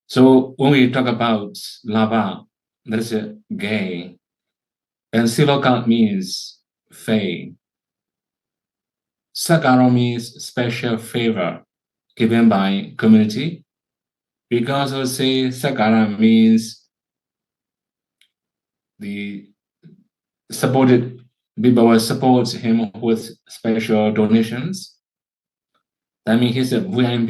So when we talk about lava, that is a gain. And siloka means fame. Sakara means special favor given by community. We can also say sakara means the supported people will support him with special donations. That means he's a VIP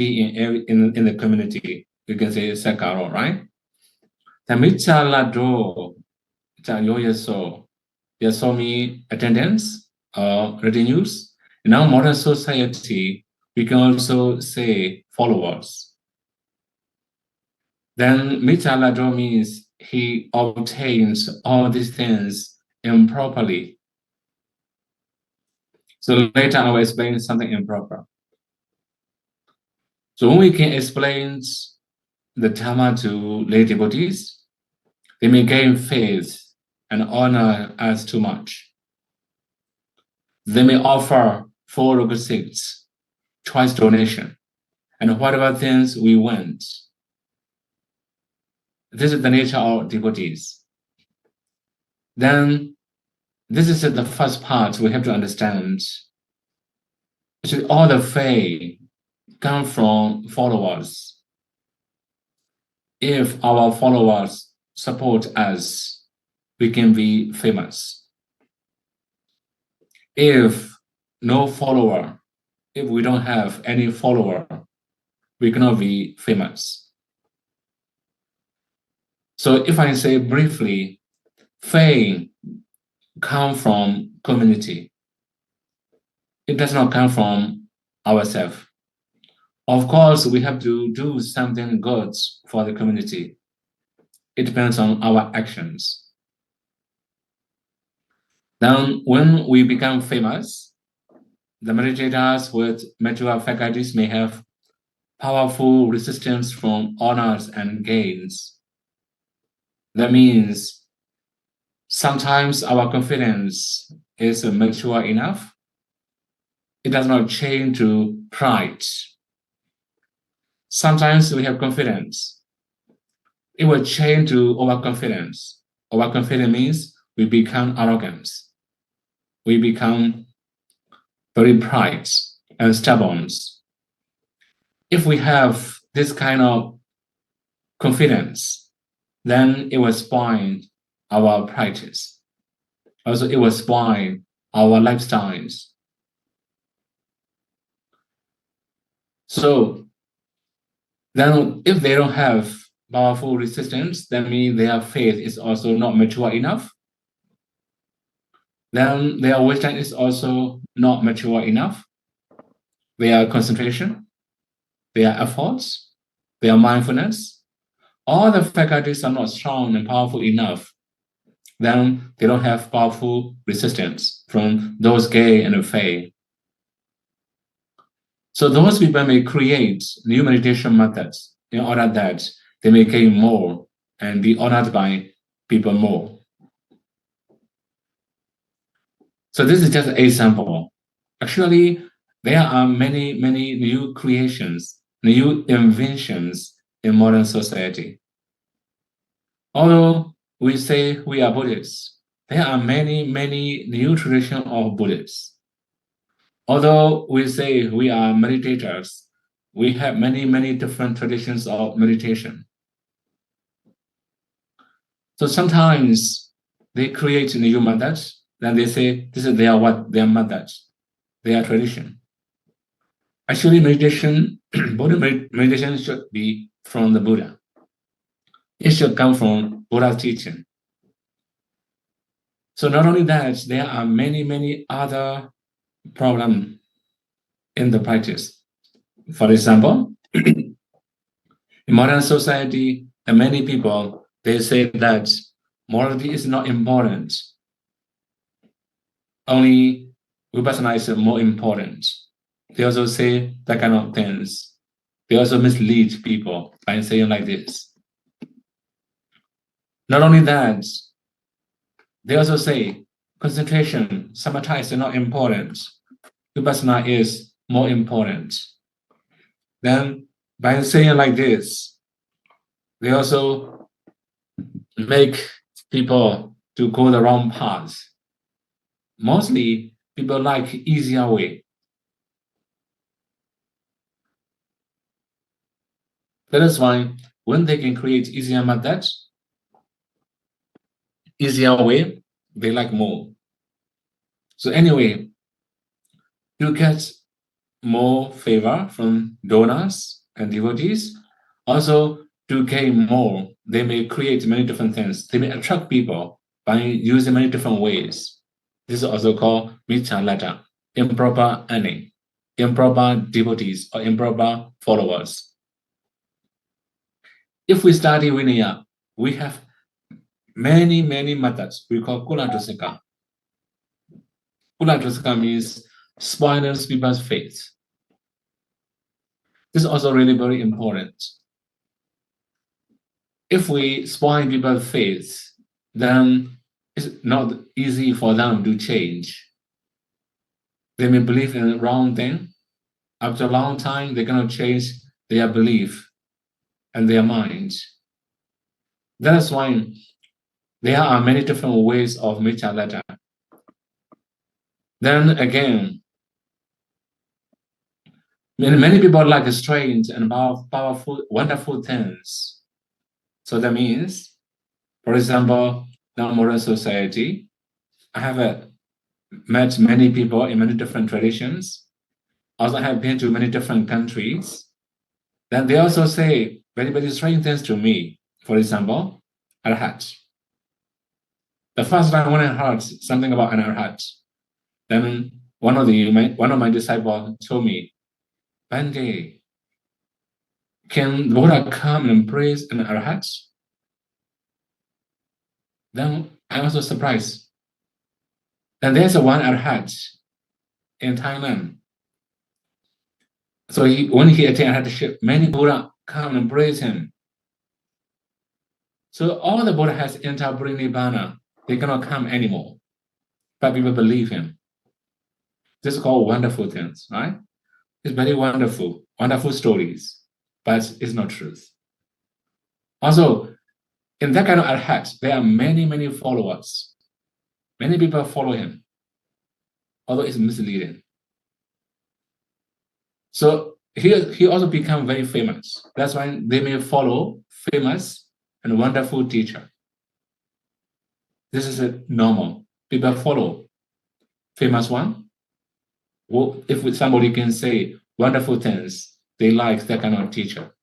in the community. You can say sakara, right? The michalado, yaso means attendance or revenues. In our modern society, we can also say followers. Then michalado means he obtains all these things improperly. So later I will explain something improper. So when we can explain the Dhamma to lay devotees, they may gain faith and honor us too much. They may offer 4 or 6 twice donation and whatever things we want. This is the nature of devotees. Then this is the first part we have to understand. Actually, all the faith come from followers. If our followers support us, we can be famous. If no follower, if we don't have any follower, we cannot be famous. So if I say briefly, fame comes from community. It does not come from ourselves. Of course, we have to do something good for the community. It depends on our actions. Then when we become famous, the meditators with mature faculties may have powerful resistance from honors and gains. That means sometimes our confidence is mature enough. It does not change to pride. Sometimes we have confidence. It will change to overconfidence. Overconfidence means we become arrogant. We become very pride and stubborn. If we have this kind of confidence, then it will spoil our practice. Also, it will spoil our lifestyles. So then if they don't have powerful resistance, that means their faith is also not mature enough. Then their wisdom is also not mature enough. Their concentration, their efforts, their mindfulness, all the faculties are not strong and powerful enough. Then they don't have powerful resistance from those gain and faith. So those people may create new meditation methods in order that they may gain more and be honored by people more. So this is just an example. Actually, there are many new creations, new inventions in modern society. Although we say we are Buddhists, there are many new traditions of Buddhists. Although we say we are meditators, we have many different traditions of meditation. So sometimes they create new methods, then they say this is their methods, their tradition. Actually, meditation, Buddha meditation should be from the Buddha. It should come from Buddha's teaching. So not only that, there are many other problems in the practice. For example, in modern society, many people, they say that morality is not important. Only Vipassana is more important. They also say that kind of things. They also mislead people by saying like this. Not only that, they also say concentration, samatha is not important. Vipassana is more important. Then by saying like this, They also make people to go the wrong path. Mostly, people like easier way. That is why when they can create easier methods, easier way, they like more. So anyway, to get more favor from donors and devotees, also to gain more, they may create many different things. They may attract people by using many different ways. This is also called michalata, improper earning, improper devotees, or improper followers. If we study Vinaya, we have many methods we call kuladrusika. Kuladrusika means spoils people's faith. This is also really very important. If we spoil people's faith, then it's not easy for them to change. They may believe in the wrong thing. After a long time, they're going to change their belief and their mind. That's why there are many different ways of michalata. Then again, many people like strange and powerful, wonderful things. So that means, for example, now modern society, I have met many people in many different traditions. Also, I have been to many different countries. Then they also say very strange things to me. For example, arhat. The first time when I heard something about an arhat, then one of my disciples told me, Bande, can Buddha come and praise an arhat? Then I was also surprised. And there's one arhat in Thailand. So when he attained arhatship, many Buddha come and praise him. So all the Buddha has entered Nibbana, they cannot come anymore. But people believe him. This is called wonderful things, right? It's very wonderful stories, but it's not truth. Also, in that kind of arhat, there are many followers. Many people follow him, although it's misleading. So he also become very famous. That's why they may follow famous and wonderful teacher. This is a normal. People follow famous one. Well, if somebody can say wonderful things, they like that kind of teacher.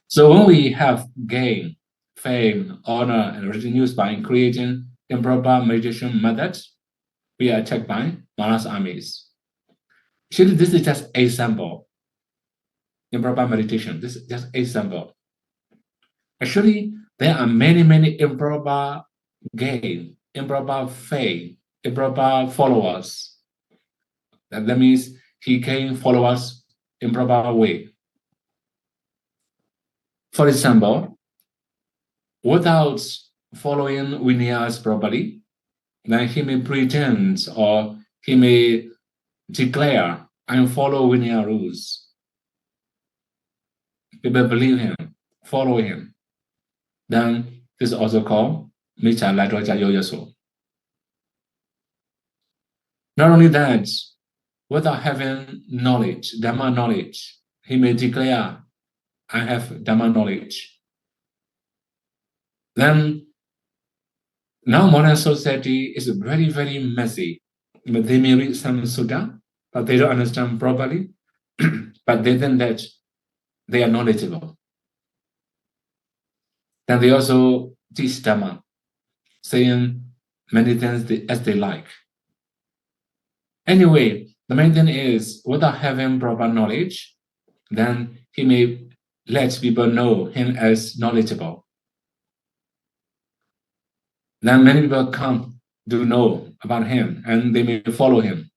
So when we have gain, fame, honor, and revenues by creating improper meditation methods, we are attacked by Mara's armies. Actually, this is just a sample. Improper meditation, this is just a sample. Actually, there are many improper gain, improper fame, improper followers. That means he gained followers improper way. For example, without following Vinayas properly, then he may pretend or he may declare and follow Vinaya rules. People believe him, follow him. Then this is also called Micha Ladraja Yoyaso. Not only that, without having knowledge, Dhamma knowledge, he may declare, I have Dhamma knowledge. Then now modern society is very messy. But they may read some sutta, but they don't understand properly. But they think that they are knowledgeable. Then they also teach Dhamma, saying many things as they like. Anyway, the main thing is, without having proper knowledge, then he may let people know him as knowledgeable. Then many people come to know about him, and they may follow him.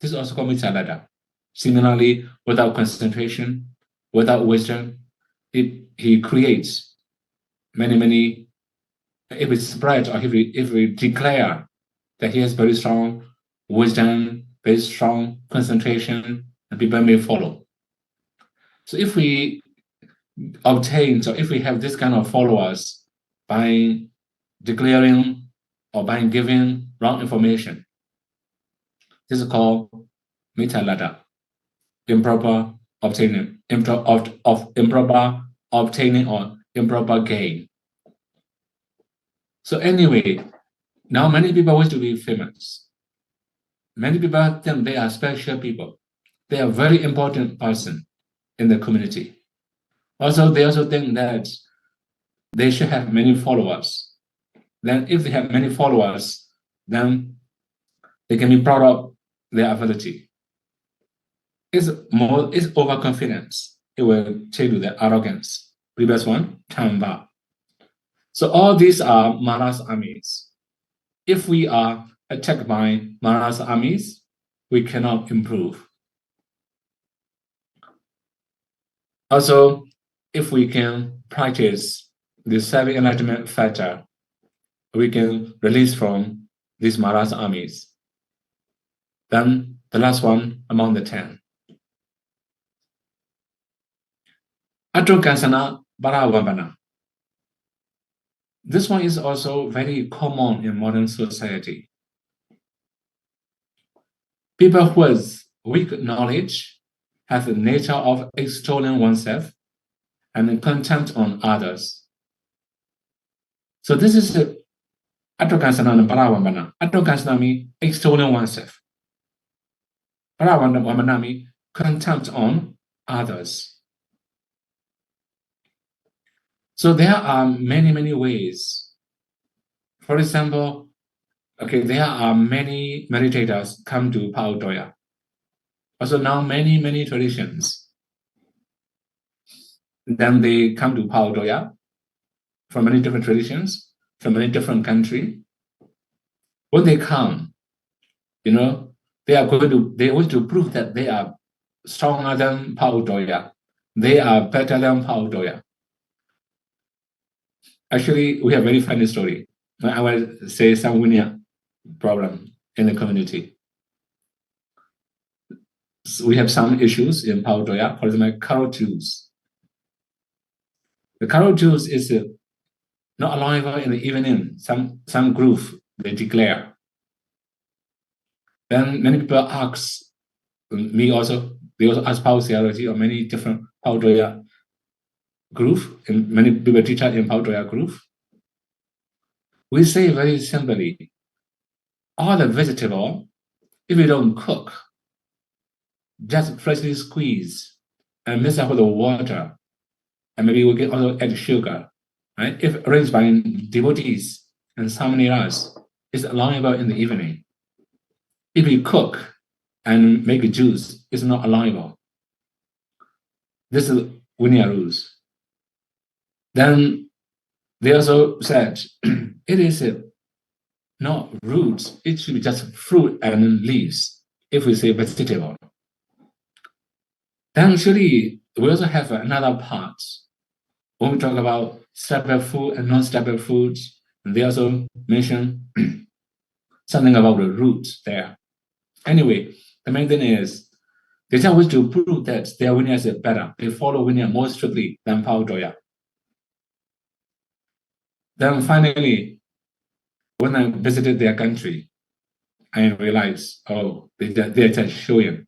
This is also called michalata. Similarly, without concentration, without wisdom, he creates many. If we spread or if we declare that he has very strong wisdom, very strong concentration, and people may follow. So if we obtain, so if we have this kind of followers by declaring or by giving wrong information, this is called mitalada, improper obtaining, improper obtaining or improper gain. So anyway, now many people wish to be famous. Many people think they are special people. They are very important person in the community. Also, they also think that they should have many followers. Then if they have many followers, then they can be proud of their ability. It's overconfidence. It will take to the arrogance. Previous one, tamba. So all these are Mara's armies. If we are attacked by Mara's armies, we cannot improve. Also, if we can practice the seven enlightenment factor, we can release from these Mara's armies. Then the last one among the 10. Attokansana Paravambana. This one is also very common in modern society. People who have weak knowledge have the nature of extolling oneself and contempt on others. So this is Attokansana and Paravambana. Attokansana means extolling oneself. Paravambana means contempt on others. So there are many, many ways. For example, there are many meditators come to Paaukretreat. Also now many, many traditions. Then they come to Paaukretreat from many different traditions, from many different countries. When they come, they want to prove that they are stronger than Paaukretreat. They are better than Paaukretreat. Actually, we have a very funny story. I will say some Vinaya problem in the community. So we have some issues in Paaukretreat, for example, Carol Jews. The Carol Jews is not allowable in the evening. Some group they declare. Then many people ask me also. They also ask Pao theology or many different Paaukretreat group, and many people teach in Paaukretreat group. We say very simply, all the vegetable, if you don't cook, just freshly squeeze and mix up with the water, and maybe we can also add sugar, right? If arranged by devotees and samaniras, it's allowable in the evening. If you cook and make a juice, it's not allowable. This is Vinaya rules. Then they also said it is not roots, it should be just fruit and leaves, if we say vegetable. Then actually, we also have another part. When we talk about staple food and non-staple foods, they also mention something about the roots there. Anyway, the main thing is, they just wish to prove that their Vinaya is better. They follow Vinaya more strictly than Paaukretreat. Then finally, when I visited their country, I realized, they're just showing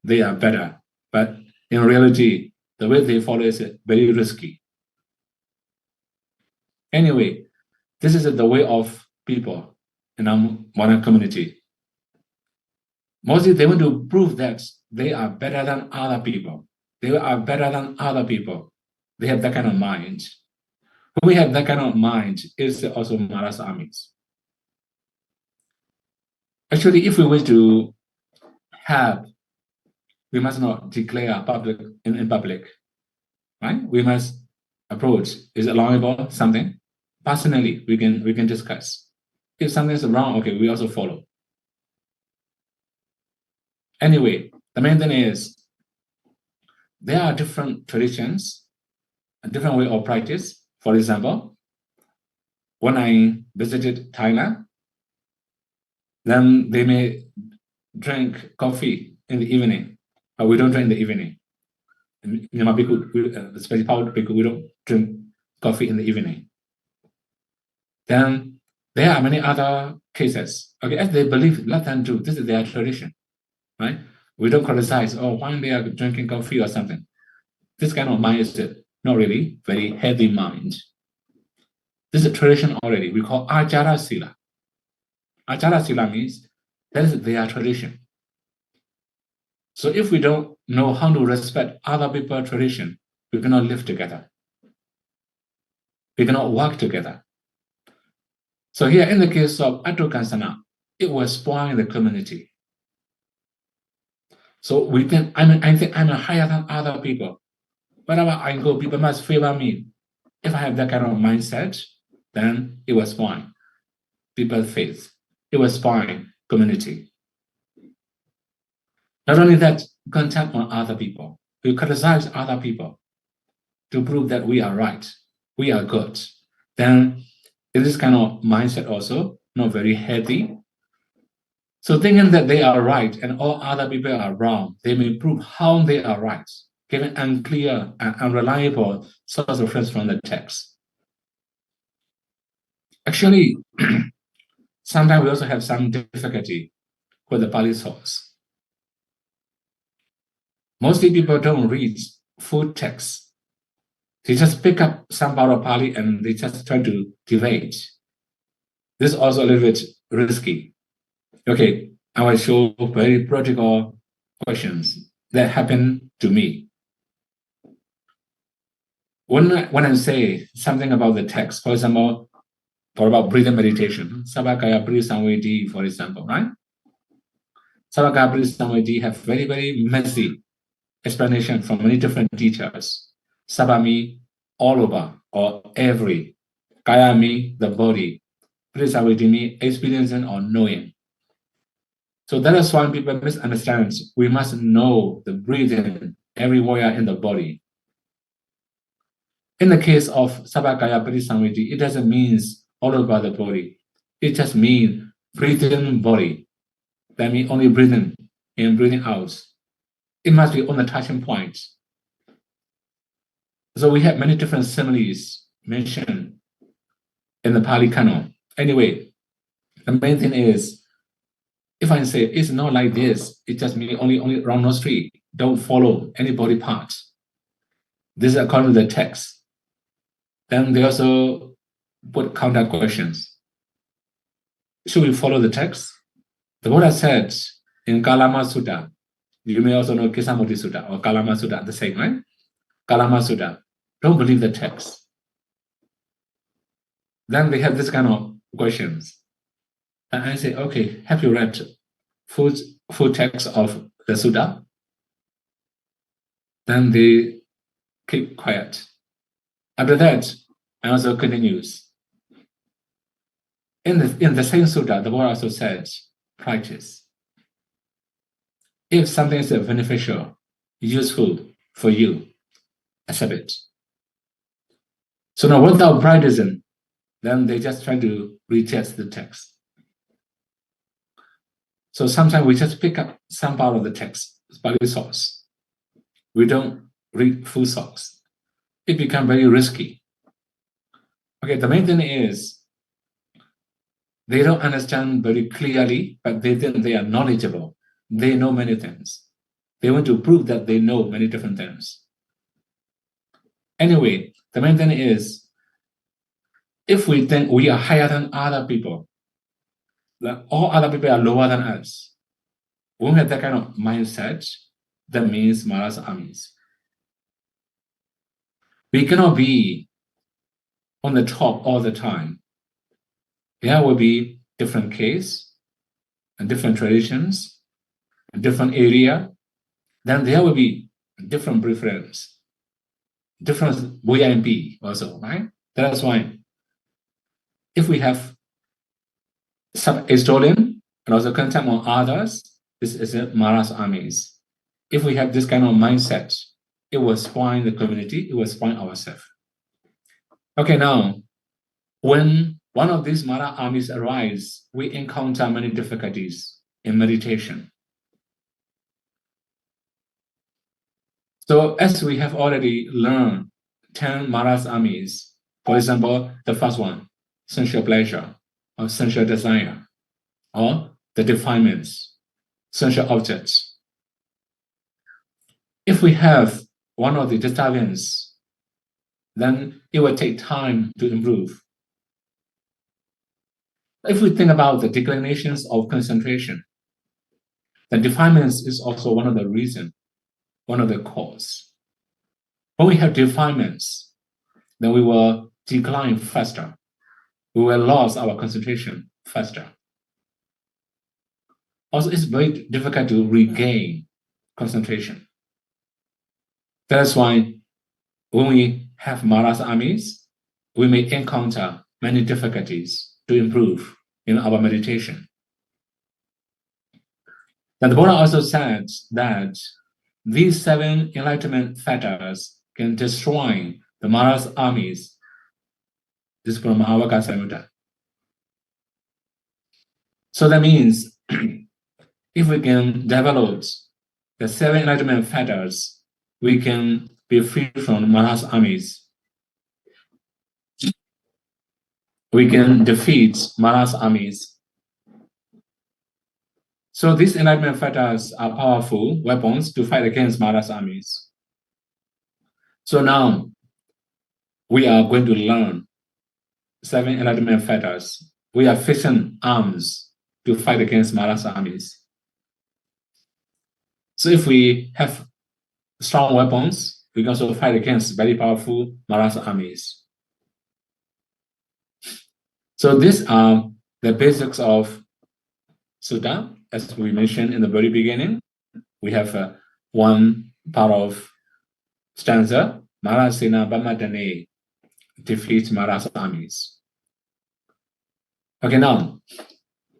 they are better. But in reality, the way they follow is very risky. Anyway, this is the way of people in our modern community. Mostly they want to prove that they are better than other people. They are better than other people. They have that kind of mind. When we have that kind of mind, it's also Mara's armies. Actually, if we wish to have, we must not declare public in public, right? We must approach, is allowable something? Personally, we can discuss. If something is wrong, okay, we also follow. Anyway, the main thing is there are different traditions, a different way of practice. For example, when I visited Thailand, then they may drink coffee in the evening, but we don't drink in the evening. Myanmar Bhikkhu, especially Paaukretreat Bhikkhu, we don't drink coffee in the evening. Then there are many other cases. Okay, as they believe, let them do. This is their tradition, right? We don't criticize, oh, why they are drinking coffee or something. This kind of mindset, not really, very heavy mind. This is a tradition already. We call Ajara Sila. Ajara Sila means that is their tradition. So if we don't know how to respect other people's tradition, we cannot live together. We cannot work together. So here in the case of Attokansana, it was spoiling the community. So we think, I think I'm higher than other people. Wherever I go, people must favor me. If I have that kind of mindset, then it was spoiling people's faith. It was spoiling community. Not only that, contempt on other people. We criticize other people to prove that we are right, we are good. Then in this kind of mindset also, not very healthy. So thinking that they are right and all other people are wrong, they may prove how they are right, given unclear and unreliable source of reference from the text. Actually, sometimes we also have some difficulty with the Pali source. Mostly people don't read full text. They just pick up some part of Pali and they just try to debate. This is also a little bit risky. Okay, I will show very practical questions that happen to me. When I say something about the text, for example, or about breathing meditation, Sabakaya breathe samvedi, for example, right? Sabakaya breathe samvedi have very, very messy explanation from many different teachers. Sabami, all over or every. Kaya me, the body. Breathe samvedi me, experiencing or knowing. So that is why people misunderstand. We must know the breathing everywhere in the body. In the case of Sabakaya Parisamvidi, it doesn't mean all over the body. It just means breathing body. That means only breathing in, breathing out. It must be on the touching point. So we have many different similes mentioned in the Pali Canon. Anyway, the main thing is, if I say it's not like this, it just means only round nostril. Don't follow any body part. This is according to the text. Then they also put counter questions. Should we follow the text? The Buddha said in Kalama Sutta, you may also know Kisamudi Sutta or Kalama Sutta, the same, right? Kalama Sutta, don't believe the text. Then they have this kind of questions. And I say, okay, have you read full text of the Sutta? Then they keep quiet. After that, I also continues. In the same Sutta, the Buddha also said, practice. If something is beneficial, useful for you, accept it. So now without practicing, then they just try to reject the text. So sometimes we just pick up some part of the text, Pali source. We don't read full source. It becomes very risky. Okay, the main thing is they don't understand very clearly, but they think they are knowledgeable. They know many things. They want to prove that they know many different things. Anyway, the main thing is, if we think we are higher than other people, that all other people are lower than us, when we have that kind of mindset, that means Mara's armies. We cannot be on the top all the time. There will be different case and different traditions, and different area. Then there will be different preference, different VIP also, right? That's why if we have some historian and also contempt on others, this is Mara's armies. If we have this kind of mindset, it will spoil the community, it will spoil ourselves. Okay, now, when one of these Mara armies arise, we encounter many difficulties in meditation. So as we have already learned 10 Maras armies, for example, the first one, sensual pleasure or sensual desire, or the defilements, sensual objects. If we have one of the disturbance, then it will take time to improve. If we think about the declinations of concentration, the defilements is also one of the reasons, one of the cause. When we have defilements, then we will decline faster. We will lose our concentration faster. Also, it's very difficult to regain concentration. That's why when we have Maras armies, we may encounter many difficulties to improve in our meditation. And the Buddha also said that these 7 enlightenment factors can destroy the Maras armies. This is from Mahāvākasa. So that means if we can develop the 7 enlightenment factors, we can be free from Maras armies. We can defeat Maras armies. So these enlightenment factors are powerful weapons to fight against Maras armies. So now we are going to learn 7 enlightenment factors. We are fixing arms to fight against Maras armies. So if we have strong weapons, we can also fight against very powerful Maras armies. So these are the basics of Sutta. As we mentioned in the very beginning, we have one part of stanza, Marasena Bamadane, defeat Maras armies. Okay, now,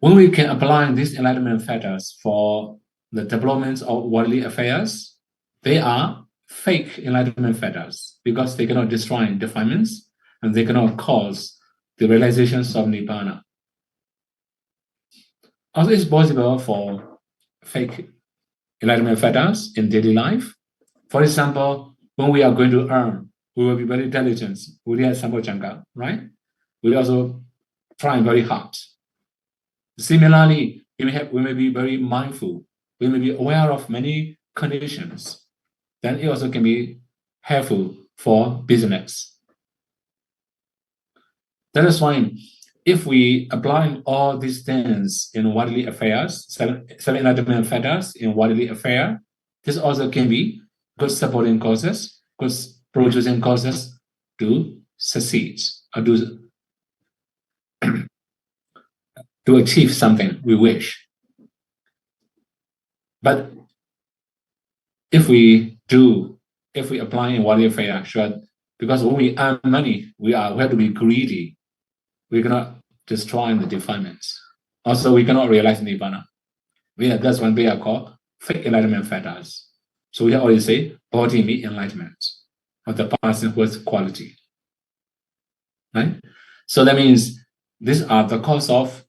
when we can apply these enlightenment factors for the development of worldly affairs, they are fake enlightenment factors because they cannot destroy defilements and they cannot cause the realizations of Nibbana. Also, it's possible for fake enlightenment factors in daily life. For example, when we are going to earn, we will be very diligent. We will have Sambhojjhanga, right? We will also try very hard. Similarly, we may be very mindful. We may be aware of many conditions. Then it also can be helpful for business. That is why if we apply all these things in worldly affairs, 7 enlightenment factors in worldly affair, this also can be good supporting causes, good producing causes to succeed or to achieve something we wish. But if we apply in worldly affair, sure, because when we earn money, we have to be greedy. We cannot destroy the defilements. Also, we cannot realize Nibbana. That's when they are called fake enlightenment factors. So we always say body enlightenment of the person who has quality. Right? So that means these are the cause of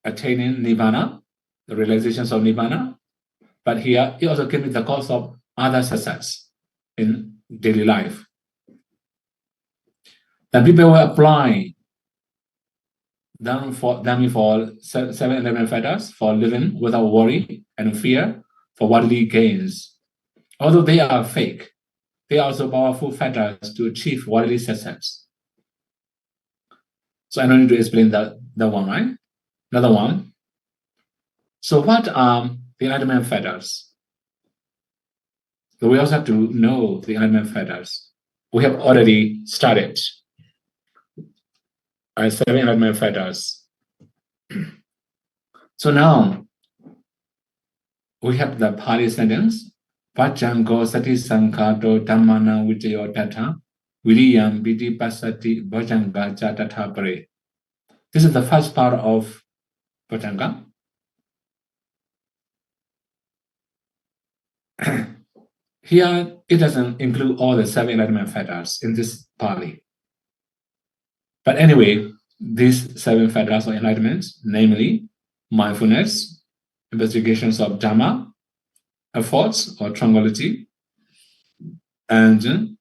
attaining Nibbana, the realizations of Nibbana. But here, it also can be the cause of other success in daily life. Then people will apply them for 7 enlightenment factors for living without worry and fear for worldly gains. Although they are fake, they are also powerful factors to achieve worldly success. So I don't need to explain that one, right? Another one. So what are the enlightenment factors? So we also have to know the enlightenment factors. We have already started 7 enlightenment factors. So now we have the Pali sentence, Vajjango sati sankhato dhammana vijayo tatha viriyam vidi pasati bhajanga cha tatha pare. This is the first part of Bhajanga. Here, it doesn't include all the 7 enlightenment factors in this Pali. But anyway, these 7 factors of enlightenment, namely mindfulness, investigations of Dhamma, efforts or tranquility, and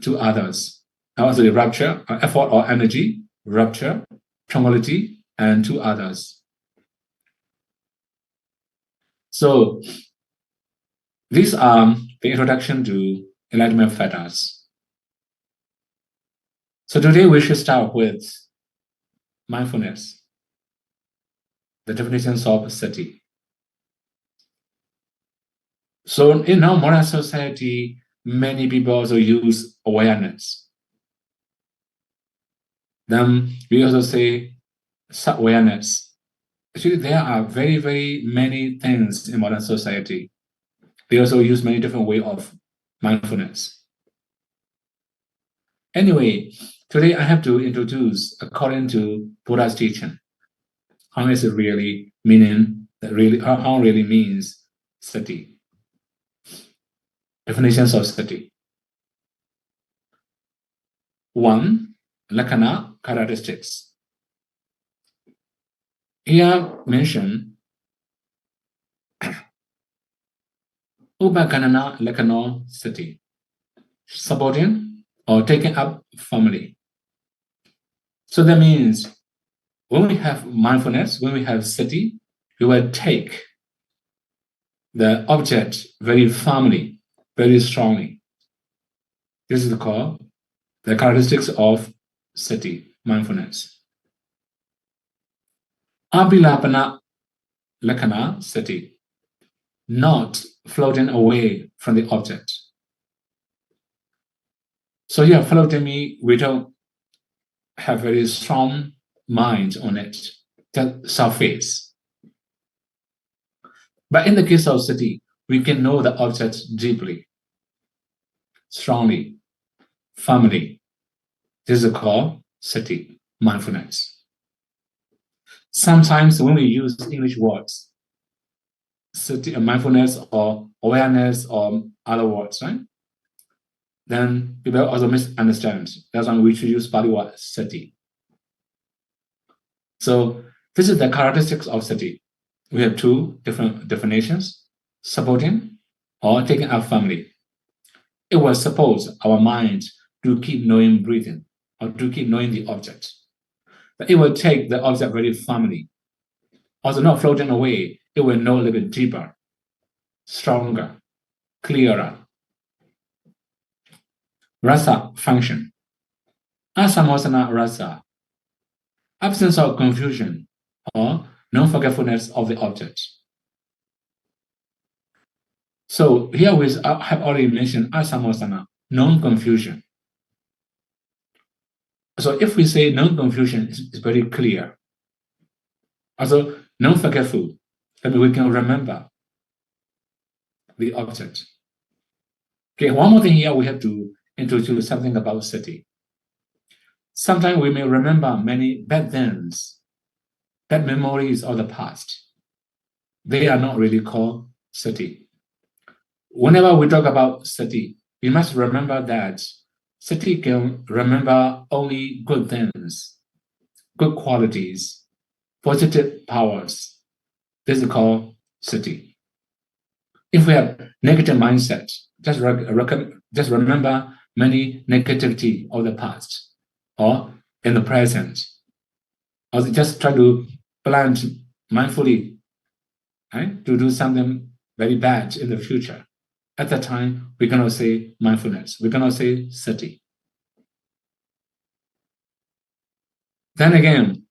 to others. Also the rupture, effort or energy, rupture, tranquility, and to others. So these are the introduction to enlightenment factors. So today we should start with mindfulness, the definitions of sati. So in our modern society, many people also use awareness. Then we also say sub-awareness. Actually, there are very, very many things in modern society. They also use many different ways of mindfulness. Anyway, today I have to introduce, according to Buddha's teaching, how is it really meaning, how really means sati. Definitions of sati. 1. Lakkhana, characteristics. Here mentioned Upakanana Lakkhana sati, supporting or taking up family. So that means when we have mindfulness, when we have sati, we will take the object very firmly, very strongly. This is called the characteristics of sati, mindfulness. Abhilapana Lakkhana sati, not floating away from the object. So here, floating means we don't have very strong mind on it, just surface. But in the case of sati, we can know the object deeply, strongly, firmly. This is called sati, mindfulness. Sometimes when we use English words, sati, mindfulness or awareness or other words, right? Then people also misunderstand. That's why we should use Pali word sati. So this is the characteristics of sati. We have two different definitions, supporting or taking up firmly. It will support our mind to keep knowing breathing or to keep knowing the object. But it will take the object very firmly. Also not floating away, it will know a little bit deeper, stronger, clearer. Rasa function. Asamosana rasa, absence of confusion or non-forgetfulness of the object. So here we have already mentioned asamosana, non-confusion. So if we say non-confusion, it's very clear. Also, non-forgetful, that means we can remember the object. Okay, one more thing here, we have to introduce something about sati. Sometimes we may remember many bad things, bad memories of the past. They are not really called sati. Whenever we talk about sati, we must remember that sati can remember only good things, good qualities, positive powers. This is called sati. If we have negative mindset, just remember many negativity of the past or in the present, or just try to plan mindfully, right, to do something very bad in the future. At that time, we cannot say mindfulness. We cannot say sati. Then again,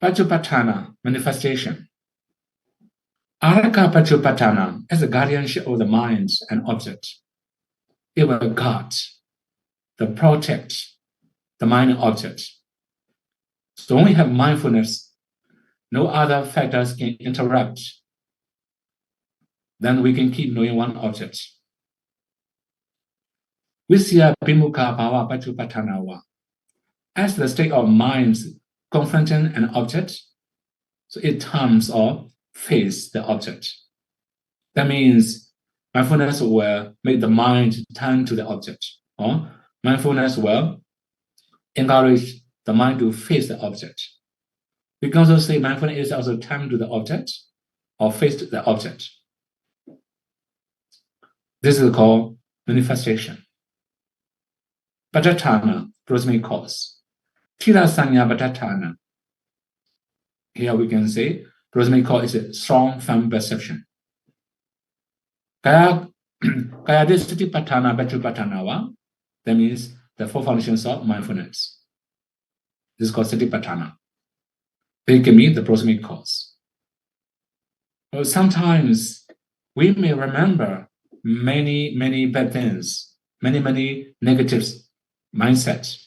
Pachupatthana, manifestation. Araka Pachupatthana as a guardianship of the mind and object. It will guard, to protect the mind and object. So when we have mindfulness, no other factors can interrupt. Then we can keep knowing one object. Visya Bimukha Bhava Pachupatthana. As the state of mind confronting an object, so it turns or face the object. That means mindfulness will make the mind turn to the object, or mindfulness will encourage the mind to face the object. We can also say mindfulness is also turn to the object or face the object. This is called manifestation. Padatthana, proximate cause. Thirasanya Padatthana. Here we can say proximate cause is a strong, firm perception. Kaya Satipatthana Vajrayana. That means the four foundations of mindfulness. This is called Satipatthana. They can mean the proximate cause. Well, sometimes we may remember many bad things, many negative mindsets,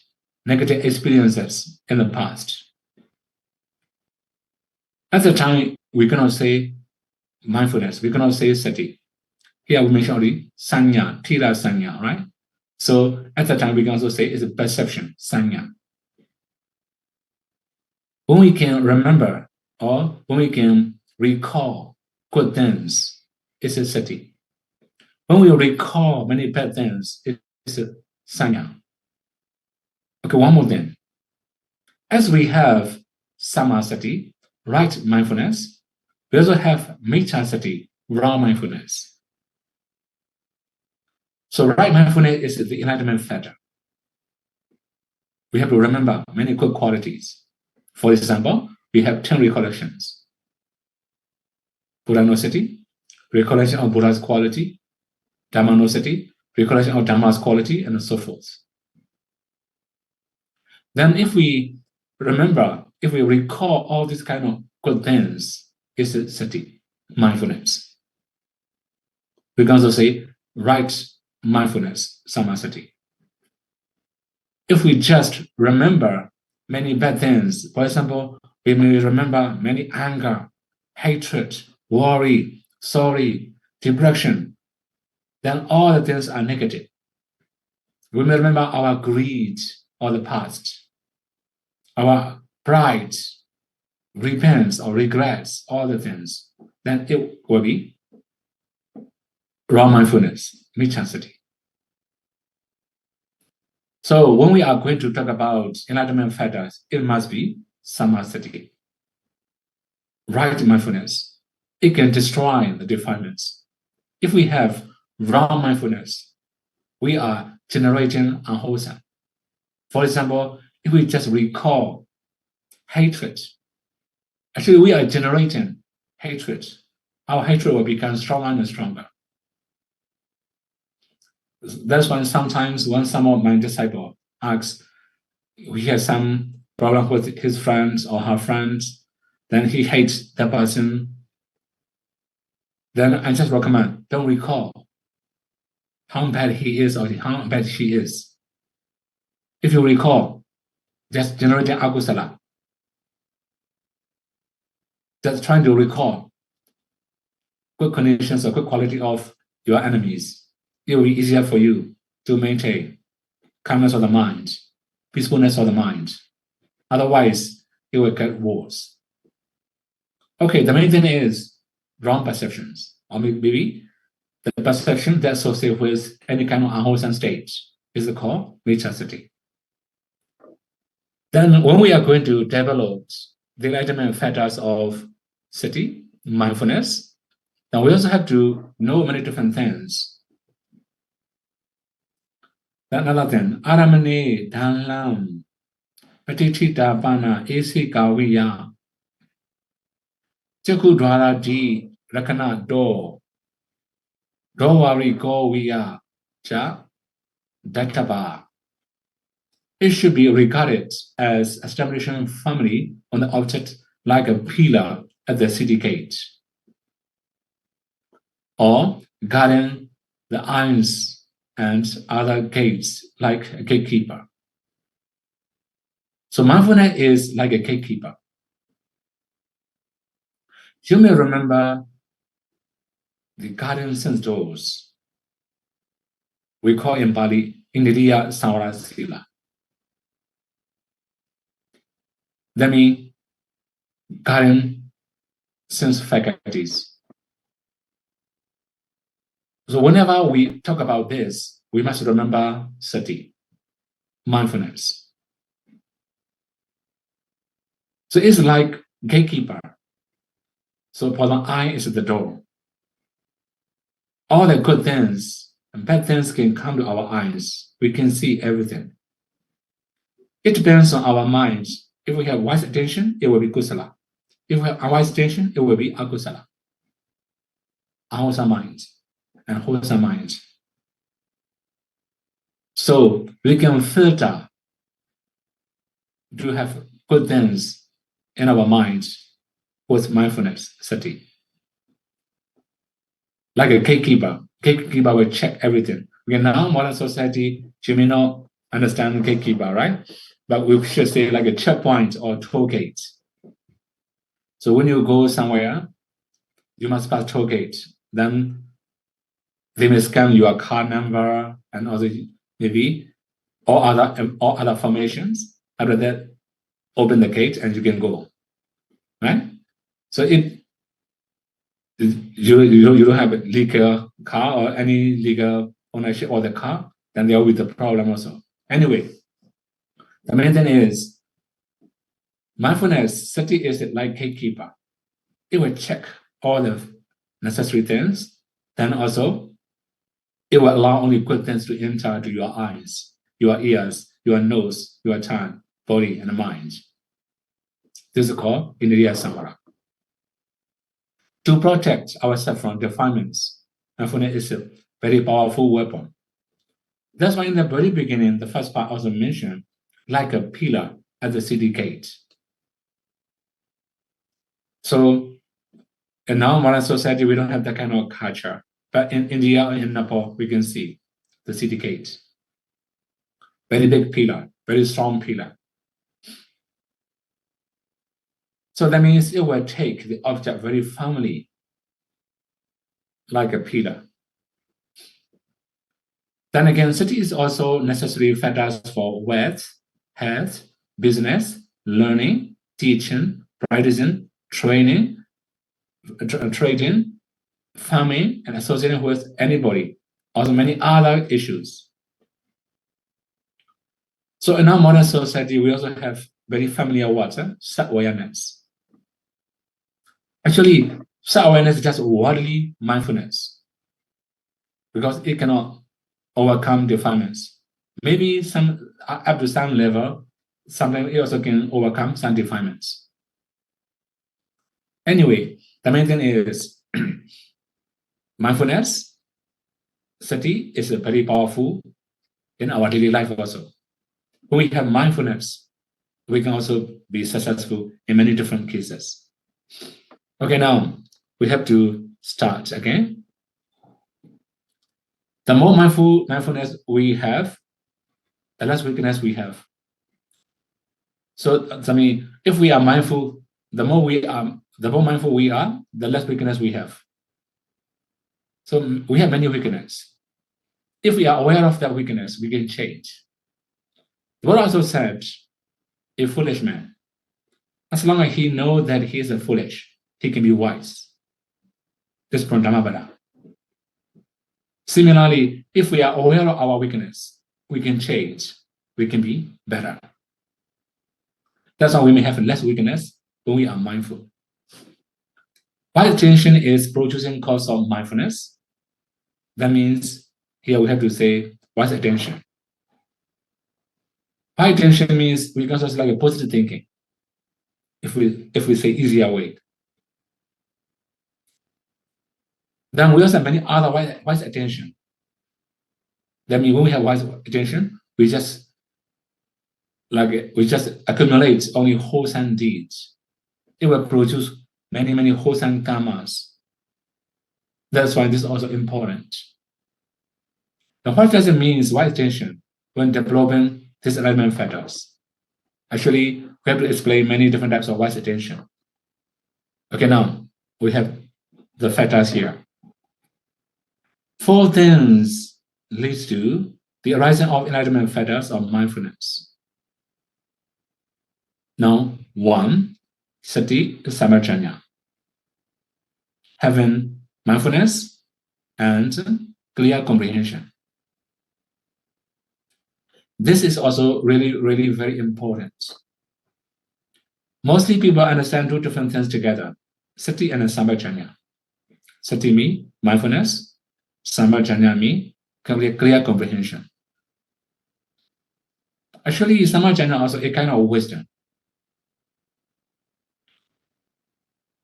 negative experiences in the past. At the time, we cannot say mindfulness, we cannot say sati. Here we mentioned already sanya, tira sanya, right? So at the time, we can also say it's a perception, sanya. When we can remember or when we can recall good things, it's a sati. When we recall many bad things, it's a sanya. Okay, one more thing. As we have samasati, right mindfulness, we also have mithasati, wrong mindfulness. So right mindfulness is the enlightenment factor. We have to remember many good qualities. For example, we have 10 recollections. Buddha-nussati, recollection of Buddha's quality. Dhamma-nussati, recollection of Dhamma's quality, and so forth. Then if we remember, if we recall all these kind of good things, it's a sati, mindfulness. We can also say right mindfulness, samasati. If we just remember many bad things, for example, we may remember many anger, hatred, worry, sorry, depression, then all the things are negative. We may remember our greed of the past, our pride, repentance or regrets, all the things, then it will be wrong mindfulness, mithasati. So when we are going to talk about enlightenment factors, it must be samasati, right mindfulness. It can destroy the defilements. If we have wrong mindfulness, we are generating unwholesome. For example, if we just recall hatred, actually we are generating hatred. Our hatred will become stronger and stronger. That's why sometimes when some of my disciples asks, he has some problem with his friends or her friends, then he hates that person, then I just recommend, don't recall how bad he is or how bad she is. If you recall, just generating agusala. Just trying to recall good conditions or good quality of your enemies. It will be easier for you to maintain calmness of the mind, peacefulness of the mind. Otherwise, it will get worse. Okay, the main thing is wrong perceptions, or maybe the perception that associates with any kind of unwholesome state is called mithasati. Then when we are going to develop the enlightenment factors of sati, mindfulness, then we also have to know many different things. Then another thing, aramane dhanlam patichita pana esi kaviya Chaku dwara di rakana do dowari goviya cha dattava. It should be regarded as establishing firmly on the object like a pillar at the city gate, or guarding the irons and other gates like a gatekeeper. So mindfulness is like a gatekeeper. You may remember the guardian sense doors. We call in Bali Indriya Samvara Sila. That means guardian sense faculties. So whenever we talk about this, we must remember sati, mindfulness. So it's like gatekeeper. So for the eye is the door. All the good things and bad things can come to our eyes. We can see everything. It depends on our minds. If we have wise attention, it will be kusala. If we have unwise attention, it will be akusala. Unwholesome minds and wholesome minds. So we can filter to have good things in our minds with mindfulness, sati. Like a gatekeeper. Gatekeeper will check everything. Okay, now modern society, you may not understand gatekeeper, right? But we should say like a checkpoint or toll gate. So when you go somewhere, you must pass toll gate. Then they may scan your car number and other maybe all other formations. After that, open the gate and you can go, right? So if you don't have a legal car or any legal ownership of the car, then there will be the problem also. Anyway, the main thing is mindfulness, sati is like gatekeeper. It will check all the necessary things. Then also, it will allow only good things to enter to your eyes, your ears, your nose, your tongue, body, and mind. This is called Indriya Samvara. To protect ourselves from defilements, mindfulness is a very powerful weapon. That's why in the very beginning, the first part also mentioned, like a pillar at the city gate. So in our modern society, we don't have that kind of culture. But in India and in Nepal, we can see the city gate. Very big pillar, very strong pillar. So that means it will take the object very firmly, like a pillar. Then again, sati is also necessary factors for wealth, health, business, learning, teaching, practicing, training, trading, farming, and associating with anybody. Also many other issues. So in our modern society, we also have very familiar words, self-awareness. Actually, self-awareness is just worldly mindfulness because it cannot overcome defilements. Maybe up to some level, sometimes it also can overcome some defilements. Anyway, the main thing is mindfulness, sati is very powerful in our daily life also. When we have mindfulness, we can also be successful in many different cases. Okay, now we have to start again. The more mindfulness we have, the less weakness we have. So I mean, if we are mindful, the more mindful we are, the less weakness we have. So we have many weaknesses. If we are aware of that weakness, we can change. The Buddha also said, a foolish man, as long as he knows that he is a foolish, he can be wise. This is from DHAMMA. Similarly, if we are aware of our weakness, we can change. We can be better. That's why we may have less weakness when we are mindful. Wise attention is producing cause of mindfulness. That means here we have to say wise attention. Wise attention means we can also like a positive thinking. If we say easier way. Then we also have many other wise attention. That means when we have wise attention, we just accumulate only wholesome deeds. It will produce many wholesome karmas. That's why this is also important. Now, what does it mean wise attention when developing these alignment factors? Actually, we have to explain many different types of wise attention. Okay, now we have the factors here. 4 things leads to the arising of enlightenment factors of mindfulness. Now, 1, sati sampajanya. Having mindfulness and clear comprehension. This is also really very important. Mostly people understand 2 different things together, sati and sampajanya. Sati means mindfulness, sampajanya means can be a clear comprehension. Actually, Samajana also a kind of wisdom.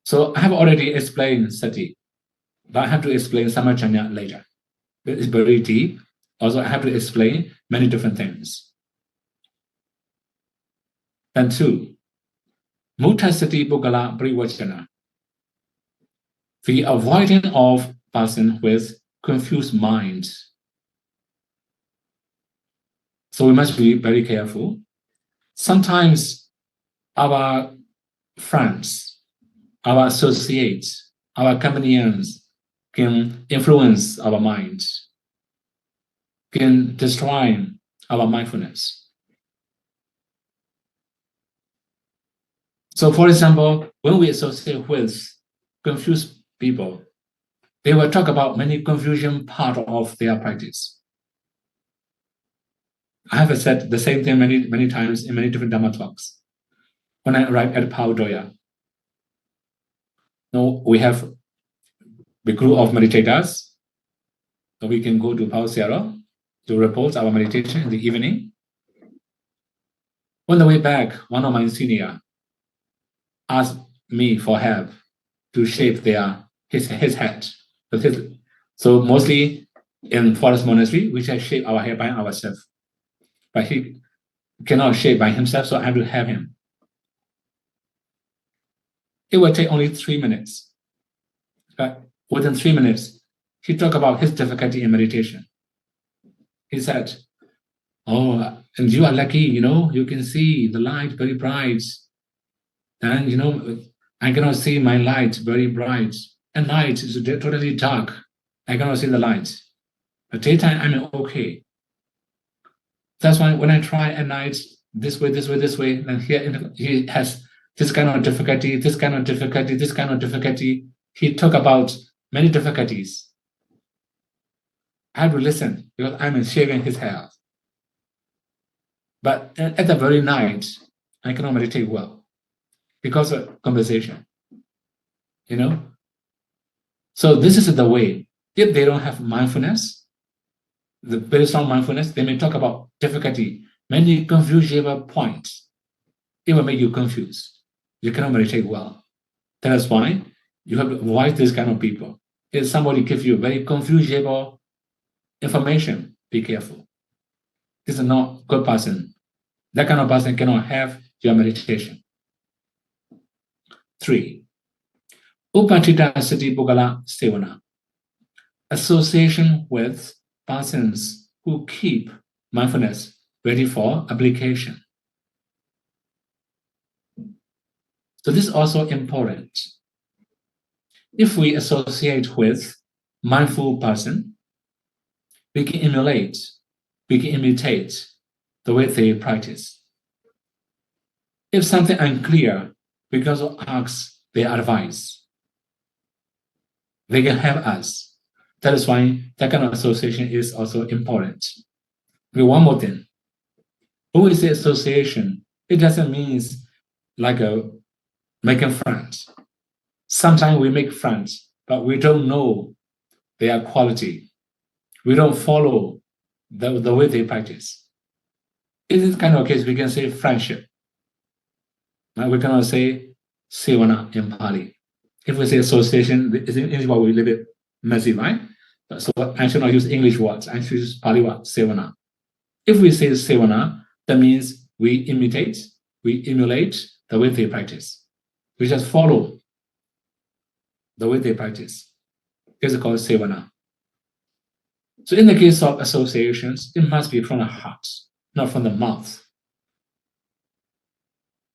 So I have already explained Sati, but I have to explain Samajana later. It's very deep. Also, I have to explain many different things. And 2, Mutasati Bugala Privachana, the avoiding of person with confused mind. So we must be very careful. Sometimes our friends, our associates, our companions can influence our minds, can destroy our mindfulness. So for example, when we associate with confused people, they will talk about many confusion part of their practice. I have said the same thing many times in many different Dhamma talks. When I arrived at Paaukretreat, we have the group of meditators. So we can go to Paaukretreat to report our meditation in the evening. On the way back, one of my senior asked me for help to shape his head. So mostly in forest monastery, we just shape our hair by ourselves. But he cannot shape by himself, so I have to help him. It will take only 3 minutes. But within 3 minutes, he talked about his difficulty in meditation. He said, "Oh, and you are lucky, you can see the light very bright. And, I cannot see my light very bright. At night, it's totally dark. I cannot see the light. But daytime, I'm okay. That's why when I try at night, this way, then he has this kind of difficulty, this kind of difficulty, this kind of difficulty." He talked about many difficulties. I have to listen because I'm shaving his hair. But at the very night, I cannot meditate well because of conversation. So this is the way. If they don't have mindfulness, the very strong mindfulness, they may talk about difficulty, many confusable points. It will make you confused. You cannot meditate well. That is why you have to avoid this kind of people. If somebody gives you very confusable information, be careful. This is not a good person. That kind of person cannot have your meditation. 3, Upatita Sati Bugala Sevana, association with persons who keep mindfulness ready for application. So this is also important. If we associate with mindful person, we can emulate, we can imitate the way they practice. If something unclear, we can also ask their advice. They can help us. That is why that kind of association is also important. One more thing. When we say association, it doesn't mean like making friends. Sometimes we make friends, but we don't know their quality. We don't follow the way they practice. In this kind of case, we can say friendship. We cannot say sevana in Pali. If we say association, in what we live it messy, right? So I should not use English words. I should use Pali word, sevana. If we say sevana, that means we imitate, we emulate the way they practice. We just follow the way they practice. This is called sevana. So in the case of associations, it must be from the heart, not from the mouth.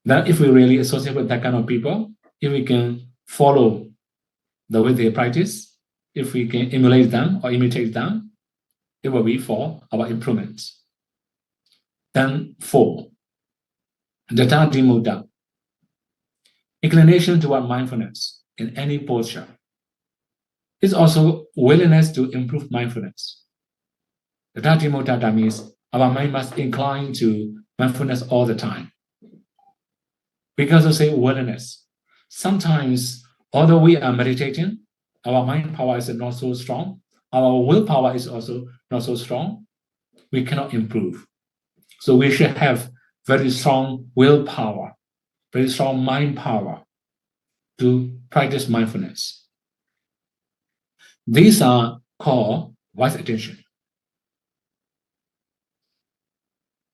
Then if we really associate with that kind of people, if we can follow the way they practice, if we can emulate them or imitate them, it will be for our improvement. Then 4, Jatadimutta, inclination toward mindfulness in any posture. It's also willingness to improve mindfulness. Jatadimutta means our mind must incline to mindfulness all the time. We can also say willingness. Sometimes, although we are meditating, our mind power is not so strong. our willpower is also not so strong, we cannot improve. So we should have very strong willpower, very strong mind power to practice mindfulness. These are called wise attention.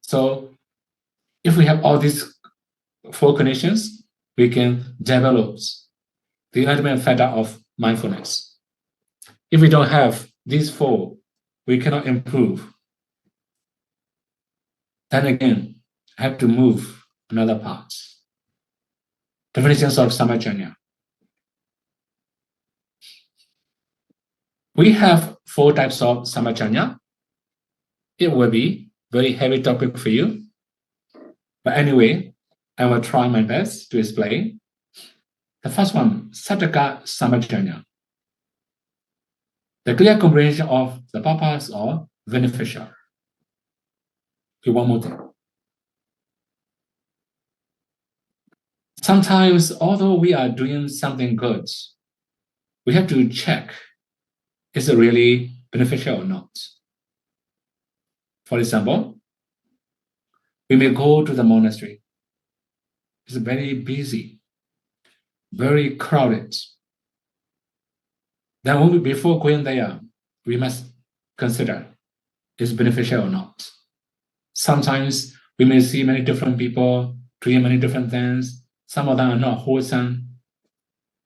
So if we have all these 4 conditions, we can develop the ultimate factor of mindfulness. If we don't have these 4, we cannot improve. Then again, have to move another part. Definitions of Sammajanya. We have 4 types of Sammajanya. It will be very heavy topic for you. But anyway, I will try my best to explain. The first one, Sattaka Sammajanya. The clear comprehension of the purpose or beneficial. Okay, one more thing. Sometimes, although we are doing something good, we have to check, is it really beneficial or not? For example, we may go to the monastery. It's very busy, very crowded. Then before going there, we must consider, is it beneficial or not? Sometimes we may see many different people doing many different things. Some of them are not wholesome.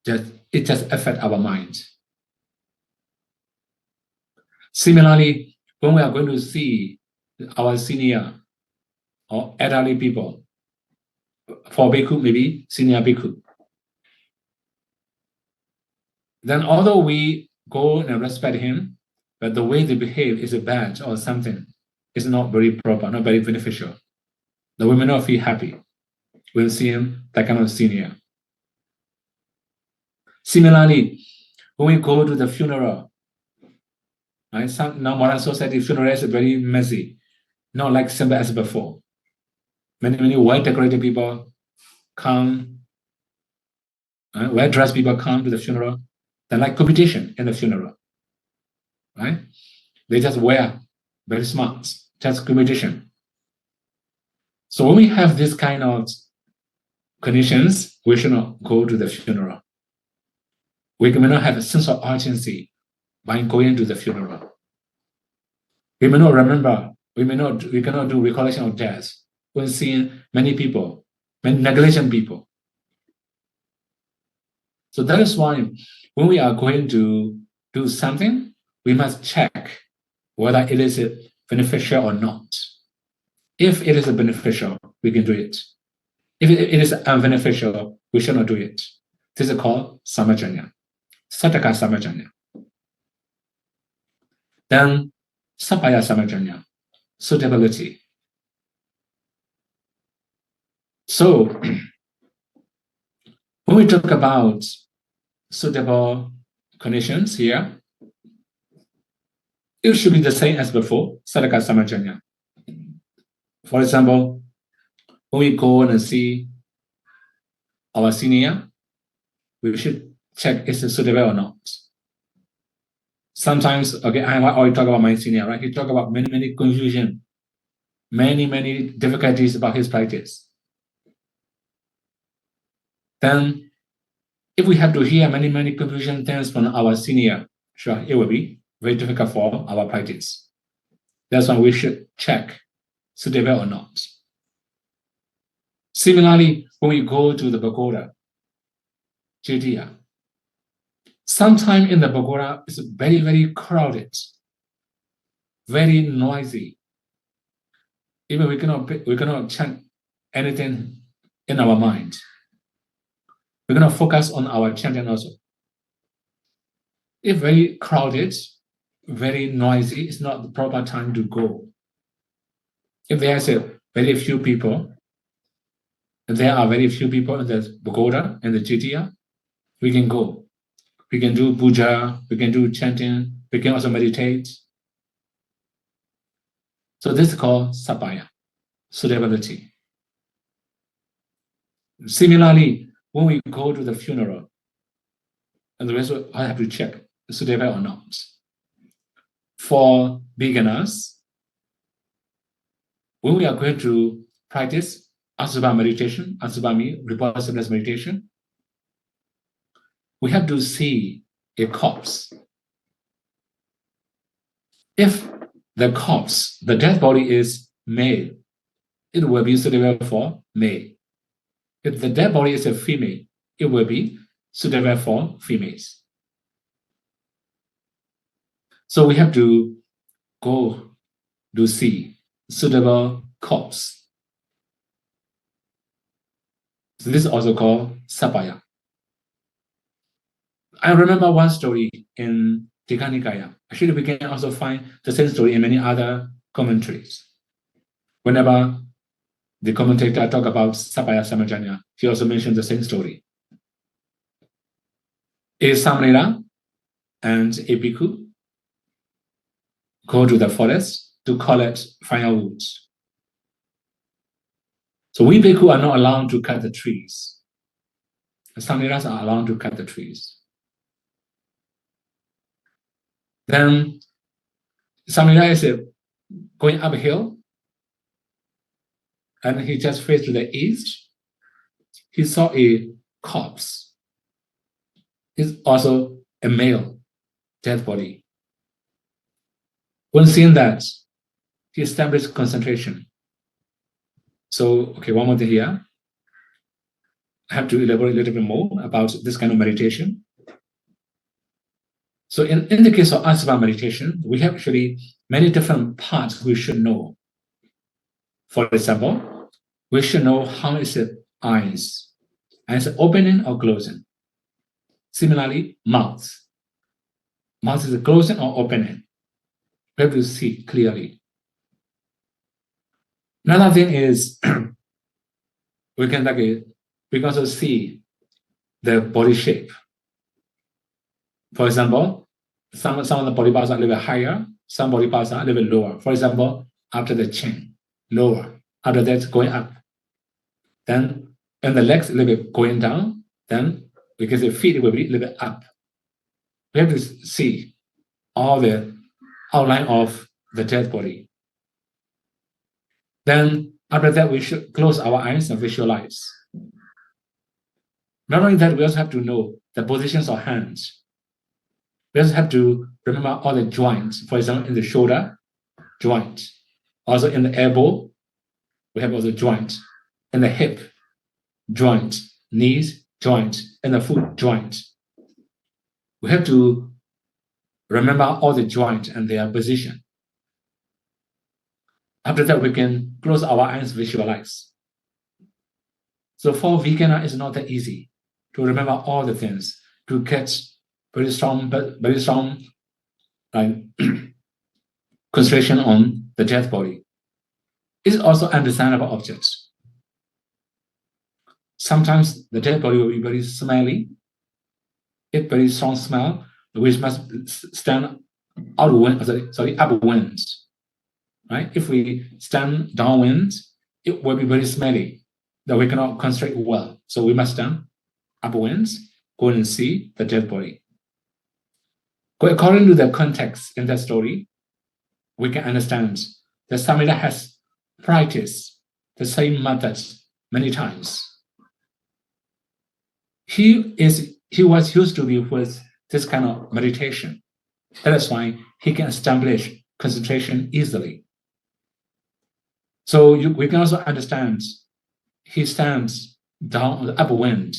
It just affects our mind. Similarly, when we are going to see our senior or elderly people, for bhikkhu, maybe senior bhikkhu, then although we go and respect him, but the way they behave is bad or something, is not very proper, not very beneficial. The women will not feel happy when seeing that kind of senior. Similarly, when we go to the funeral, right? Now modern society funeral is very messy, not like simple as before. Many well-decorated people come, well-dressed people come to the funeral. Then like competition in the funeral, right? They just wear very smart, just competition. So when we have this kind of conditions, we should not go to the funeral. We may not have a sense of urgency by going to the funeral. We may not remember, we cannot do recollection of death when seeing many people, many negligent people. So that is why when we are going to do something, we must check whether it is beneficial or not. If it is beneficial, we can do it. If it is unbeneficial, we should not do it. This is called Sammajanya, Sattaka Sammajanya. Then Sappaya Sammajanya, suitability. So when we talk about suitable conditions here, it should be the same as before, Sattaka Sammajanya. For example, when we go and see our senior, we should check is it suitable or not. Sometimes, okay, I already talk about my senior, right? He talk about many confusion, many difficulties about his practice. Then, if we have to hear many confusion things from our senior, sure, it will be very difficult for our practice. That's why we should check suitable or not. Similarly, when we go to the pagoda, Jetiya, sometimes in the pagoda it's very crowded, very noisy. Even we cannot chant anything in our mind. We're going to focus on our chanting also. If very crowded, very noisy, it's not the proper time to go. If there's very few people, if there are very few people in the pagoda and the Jetiya, we can go. We can do puja, we can do chanting, we can also meditate. So this is called Sappaya, suitability. Similarly, when we go to the funeral, and the rest I have to check suitable or not. for beginners, when we are going to practice Asubha meditation, Asubhami, repositiveness meditation, we have to see a corpse. If the corpse, the dead body is male, it will be suitable for male. If the dead body is a female, it will be suitable for females. So we have to go to see suitable corpse. So this is also called sapaya. I remember one story in Digha Nikaya. Actually, we can also find the same story in many other commentaries. Whenever the commentator talk about Sapaya Samajanya, he also mentioned the same story. A Samanera and a bhikkhu go to the forest to collect firewood. So we bhikkhu are not allowed to cut the trees. The Samaneras are allowed to cut the trees. Then Samanera is going up a hill, and he just faced to the east. He saw a corpse. It's also a male dead body. When seeing that, he established concentration. So, okay, one more thing here. I have to elaborate a little bit more about this kind of meditation. So in the case of Asubha meditation, we have actually many different parts we should know. For example, we should know how is the eyes. And is it opening or closing? Similarly, mouth. Mouth is closing or opening. We have to see clearly. Another thing is we can also see the body shape. For example, some of the body parts are a little bit higher, some body parts are a little bit lower. For example, after the chin, lower. After that, going up. Then, and the legs a little bit going down. Then, because the feet will be a little bit up. We have to see all the outline of the dead body. Then, after that, we should close our eyes and visualize. Not only that, we also have to know the positions of hands. We also have to remember all the joints. For example, in the shoulder, joint. Also in the elbow, we have also joint. In the hip, joint. Knees, joint. In the foot, joint. We have to remember all the joints and their position. After that, we can close our eyes, visualize. So for beginner, it's not that easy to remember all the things, to get very strong concentration on the dead body. It's also undesirable objects. Sometimes the dead body will be very smelly. If very strong smell, which must stand upwind. Right? If we stand downwind, it will be very smelly, that we cannot concentrate well. So we must stand upwind, go and see the dead body. According to the context in the story, we can understand that Samita has practiced the same method many times. He was used to be with this kind of meditation. That is why he can establish concentration easily. So we can also understand he stands down on the upwind.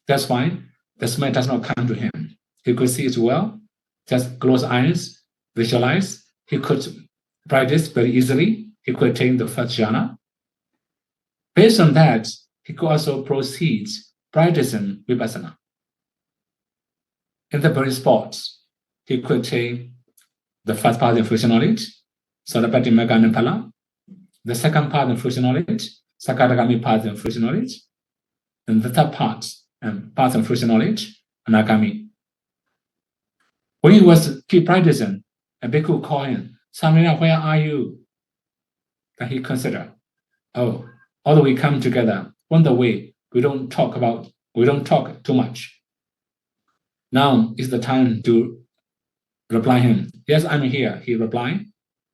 That's why the smell does not come to him. He could see it well, just close eyes, visualize. He could practice very easily. He could attain the first jhana. Based on that, he could also proceed practicing Vipassana. In the very spots, he could attain the first part of fruition knowledge, Sarapati Magga, the second part of fruition knowledge, Sakadagami path of fruition knowledge, and the third part and path of fruition knowledge, Anagami. When he was keep practicing, a bhikkhu called him, Samina, where are you? Then he considered, oh, although we come together, on the way, we don't talk too much. Now is the time to reply him, yes, I'm here. He replied.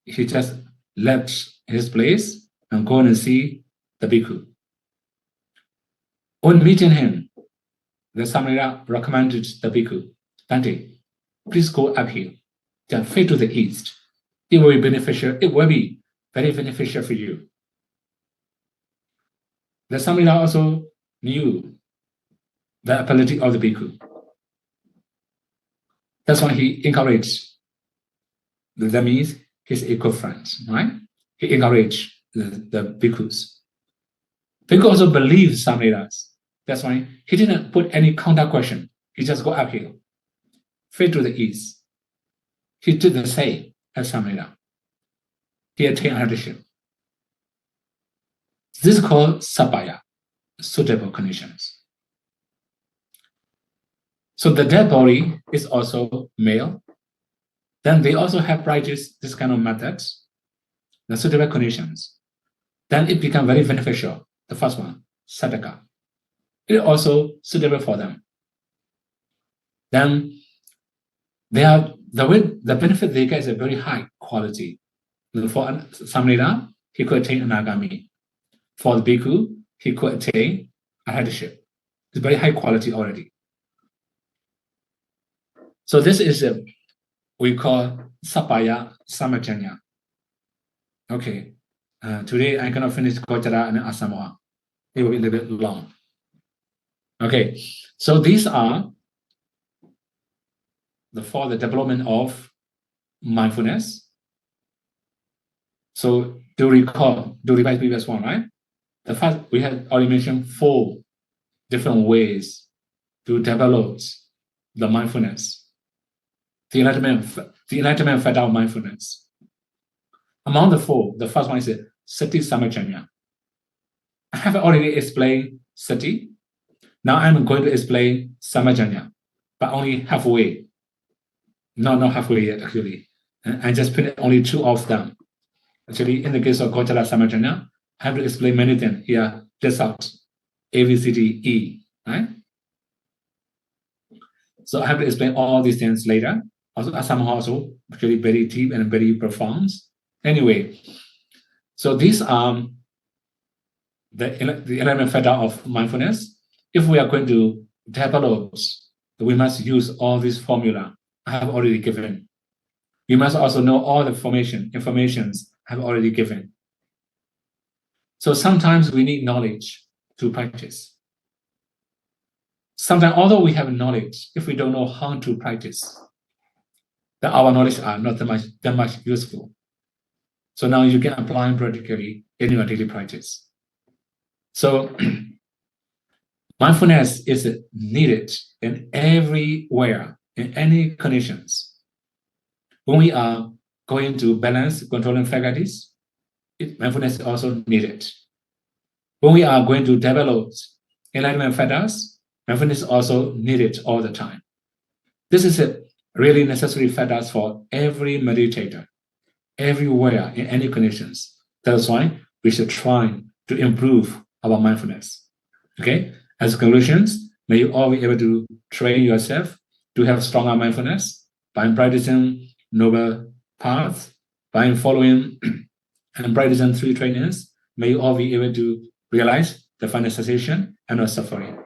He just left his place and go and see the bhikkhu. On meeting him, the Samanera recommended the bhikkhu, Bhante, please go up here, just face to the east. It will be beneficial. It will be very beneficial for you. The Samanera also knew the ability of the bhikkhu. That's why he encouraged. That means his eco-friends, right? He encouraged the bhikkhus. Bhikkhu also believed Samaneras. That's why he didn't put any counter question. He just go uphill, face to the east. He did the same as Samanera. He attained arhatship. This is called sabaya, suitable conditions. So the dead body is also male. Then they also have practiced this kind of methods, the suitable conditions. Then it becomes very beneficial. The first one, sadhaka. It is also suitable for them. Then the benefit they get is a very high quality. For Samanera, he could attain anagami. For the bhikkhu, he could attain arhatship. It's very high quality already. So this is we call sabaya samajanya. Okay. Today I cannot finish Gojara and Asamoah. It will be a little bit long. Okay. So these are for the development of mindfulness. So do revise previous one, right? The first, we had already mentioned 4 different ways to develop the mindfulness, the enlightenment factor of mindfulness. Among the 4, the first one is sati samajanya. I have already explained sati. Now I'm going to explain samajanya, but only halfway. Not halfway yet, actually. I just put only 2 of them. Actually, in the case of Gojara samajanya, I have to explain many things here. Just out A, B, C, D, E, right? So I have to explain all these things later. Also, Asama also actually very deep and very profound. Anyway, so these are the element factor of mindfulness. If we are going to develop, we must use all this formula I have already given. We must also know all the informations I have already given. So sometimes we need knowledge to practice. Sometimes, although we have knowledge, if we don't know how to practice, then our knowledge are not that much useful. So now you can apply practically in your daily practice. So mindfulness is needed in everywhere, in any conditions. When we are going to balance controlling faculties, mindfulness is also needed. When we are going to develop enlightenment factors, mindfulness is also needed all the time. This is a really necessary factors for every meditator, everywhere, in any conditions. That's why we should try to improve our mindfulness. Okay? As conclusions, may you all be able to train yourself to have stronger mindfulness by practicing noble paths, by following and practicing 3 trainings. May you all be able to realize the final cessation and not suffering.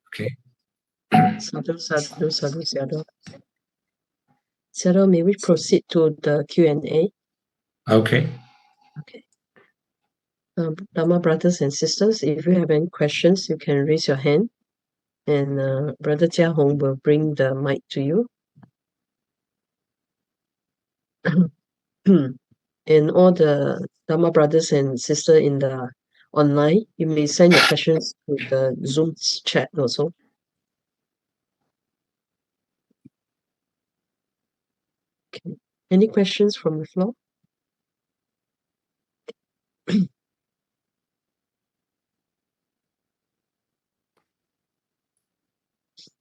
Okay. Sadhu, sadhu, sadhu, sadhu. Sadhu, may we proceed to the Q&A? Okay. Okay. Dhamma brothers and sisters, if you have any questions, you can raise your hand, and Brother Jia Hong will bring the mic to you. And all the Dhamma brothers and sisters in the online, you may send your questions to the Zoom chat also. Okay. Any questions from the floor?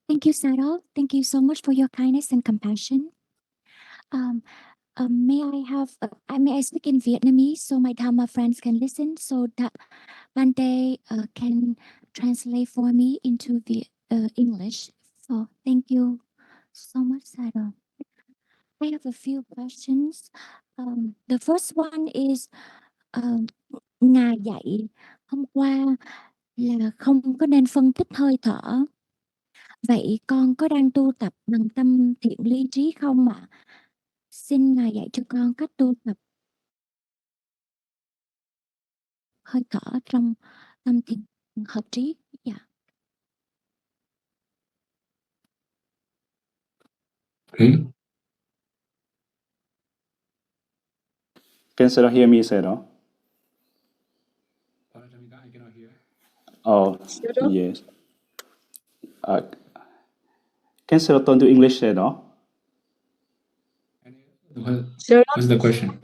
Thank you, Sadhu. Thank you so much for your kindness and compassion. May I speak in Vietnamese so my Dhamma friends can listen, so that Bante can translate for me into the English Oh, thank you so much, Sadhu. I have a few questions. The first one is, Ngài dạy hôm qua là không có nên phân tích hơi thở. Vậy con có đang tu tập bằng tâm thiện lý trí không ạ? Xin Ngài dạy cho con cách tu tập hơi thở trong tâm thiện hợp trí. Dạ. Okay. Can Sarah hear me, Sarah? I cannot hear. Oh, Sarah? yes. Can Sarah turn to English, Sarah? Sarah, What's the question?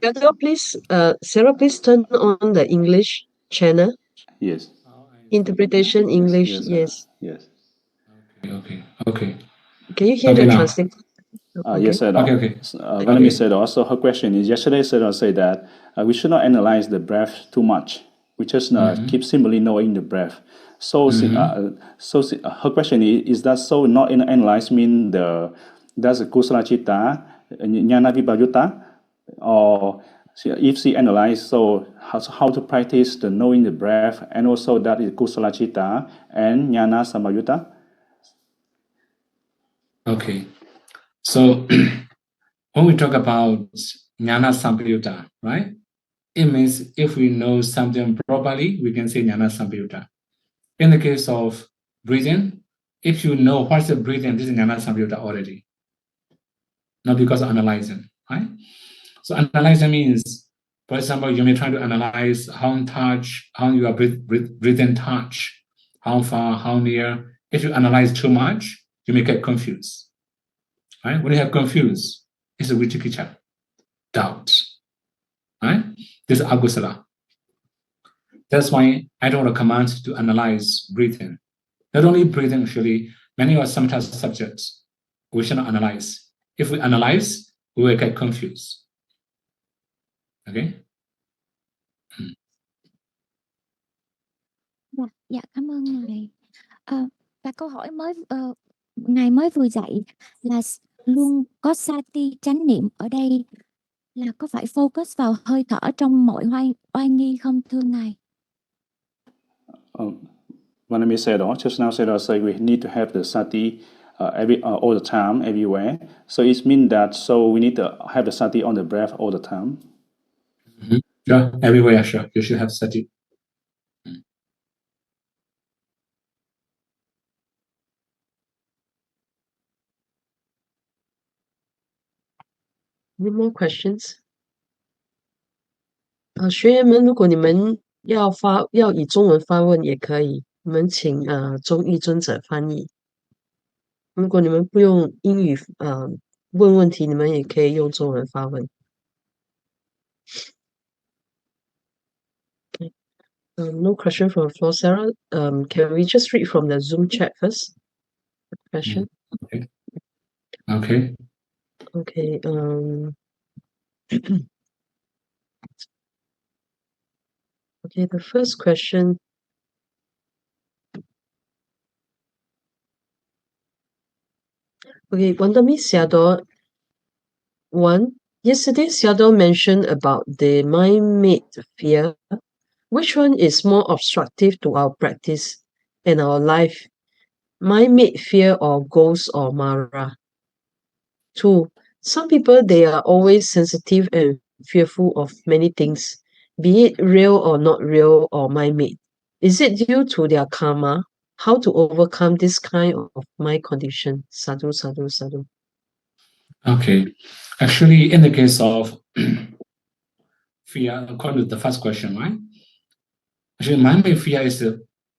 Sarah, please turn on the English channel. Yes. Interpretation English, yes. Yes. Okay. Can you hear Okay, the now. translation? Yes, Sarah. Okay. Let me say that. So her question is, yesterday Sarah said that we should not analyze the breath too much. We just keep simply knowing the breath. So, her question is that so not analyze mean does the kusala chitta, jnana vibhayutta, or if she analyze, so how to practice the knowing the breath, and also that is kusala chitta and jnana sambayutta? Okay. So when we talk about jnana sambayutta, right? It means if we know something properly, we can say jnana sambayutta. In the case of breathing, if you know what's the breathing, this is jnana sambayutta already. Not because of analyzing, right? So analyzing means, for example, you may try to analyze how you are breathing touch, how far, how near. If you analyze too much, you may get confused. Right? When you have confused, it's a vichikicha, doubt. Right? This is agusala. That's why I don't recommend to analyze breathing. Not only breathing, actually, many of sometimes subjects we should not analyze. If we analyze, we will get confused. Okay? Dạ, cảm ơn Ngài. Và câu hỏi Ngài mới vừa dạy là luôn có sati chánh niệm ở đây là có phải focus vào hơi thở trong mọi oai nghi không thưa Ngài? Let me say that. Just now, Sarah said we need to have the sati all the time, everywhere. So it means that we need to have the sati on the breath all the time. Mm-hmm. Yeah, everywhere, sure. You should have sati. Any more questions? 学员们，如果你们要以中文发问也可以，你们请中译尊者翻译。如果你们不用英语问问题，你们也可以用中文发问。No question from the floor, Sarah. Can we just read from the Zoom chat first? Question. Okay. Okay. Okay. The first question. Okay, Wandami Siador. One. Yesterday, Siador mentioned about the mind-made fear. Which one is more obstructive to our practice and our life? Mind-made fear or ghost or Mara? 2. Some people, they are always sensitive and fearful of many things, be it real or not real or mind-made. Is it due to their karma? How to overcome this kind of mind condition? Sadhu, sadhu, sadhu. Okay. Actually, in the case of fear, according to the first question, right? Actually, mind-made fear is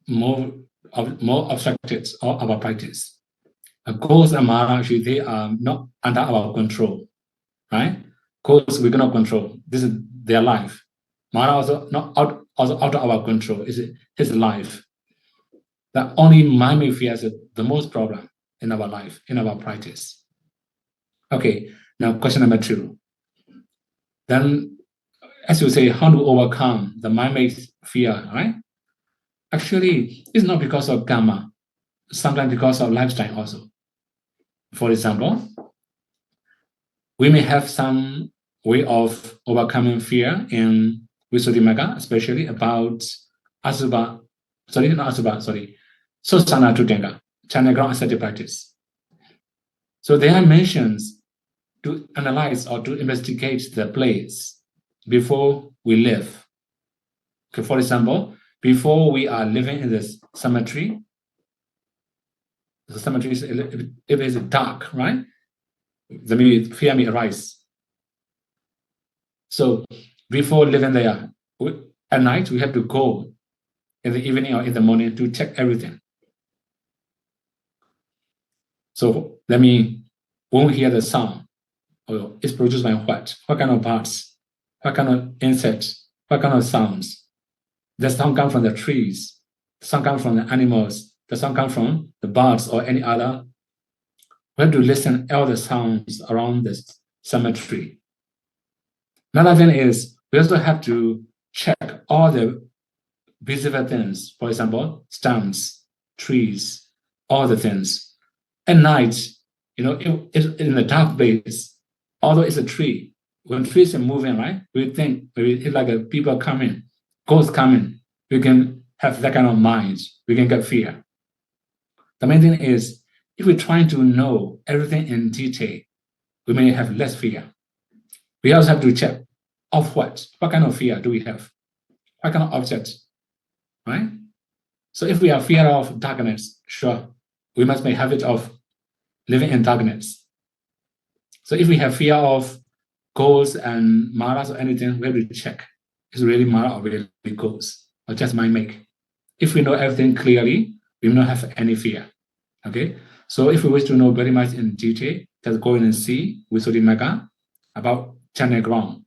more obstructed of our practice. Ghosts and Mara, actually, they are not under our control, right? Ghosts we cannot control. This is their life. Mara also not out of our control. It's his life. That only mind-made fear is the most problem in our life, in our practice. Okay, now question number 2. Then, as you say, how to overcome the mind-made fear, right? Actually, it's not because of karma. Sometimes because of lifestyle also. For example, we may have some way of overcoming fear in Visuddhimagga, especially about Sosana Tutenga, China ground ascetic practice. So there are mentions to analyze or to investigate the place before we live. Okay, for example, before we are living in this cemetery, the cemetery is, if it is dark, right? The fear may arise. So before living there, at night we have to go in the evening or in the morning to check everything. So when we hear the sound, it's produced by what? What kind of birds? What kind of insects? What kind of sounds? The sound comes from the trees. The sound comes from the animals. The sound comes from the birds or any other. We have to listen all the sounds around the cemetery. Another thing is we also have to check all the visible things. For example, stumps, trees, all the things. At night, it's in the dark place, although it's a tree, when trees are moving, right, we think maybe it's like people coming, ghosts coming. We can have that kind of mind. We can get fear. The main thing is, if we're trying to know everything in detail, we may have less fear. We also have to check of what kind of fear do we have? What kind of object, right? So if we are fear of darkness, sure, we must make habit of living in darkness. So if we have fear of ghosts and maras or anything, we have to check. Is really mara or really ghosts or just mind make? If we know everything clearly, we will not have any fear. Okay. So if we wish to know very much in detail, just go in and see Visuddhimagga about channel ground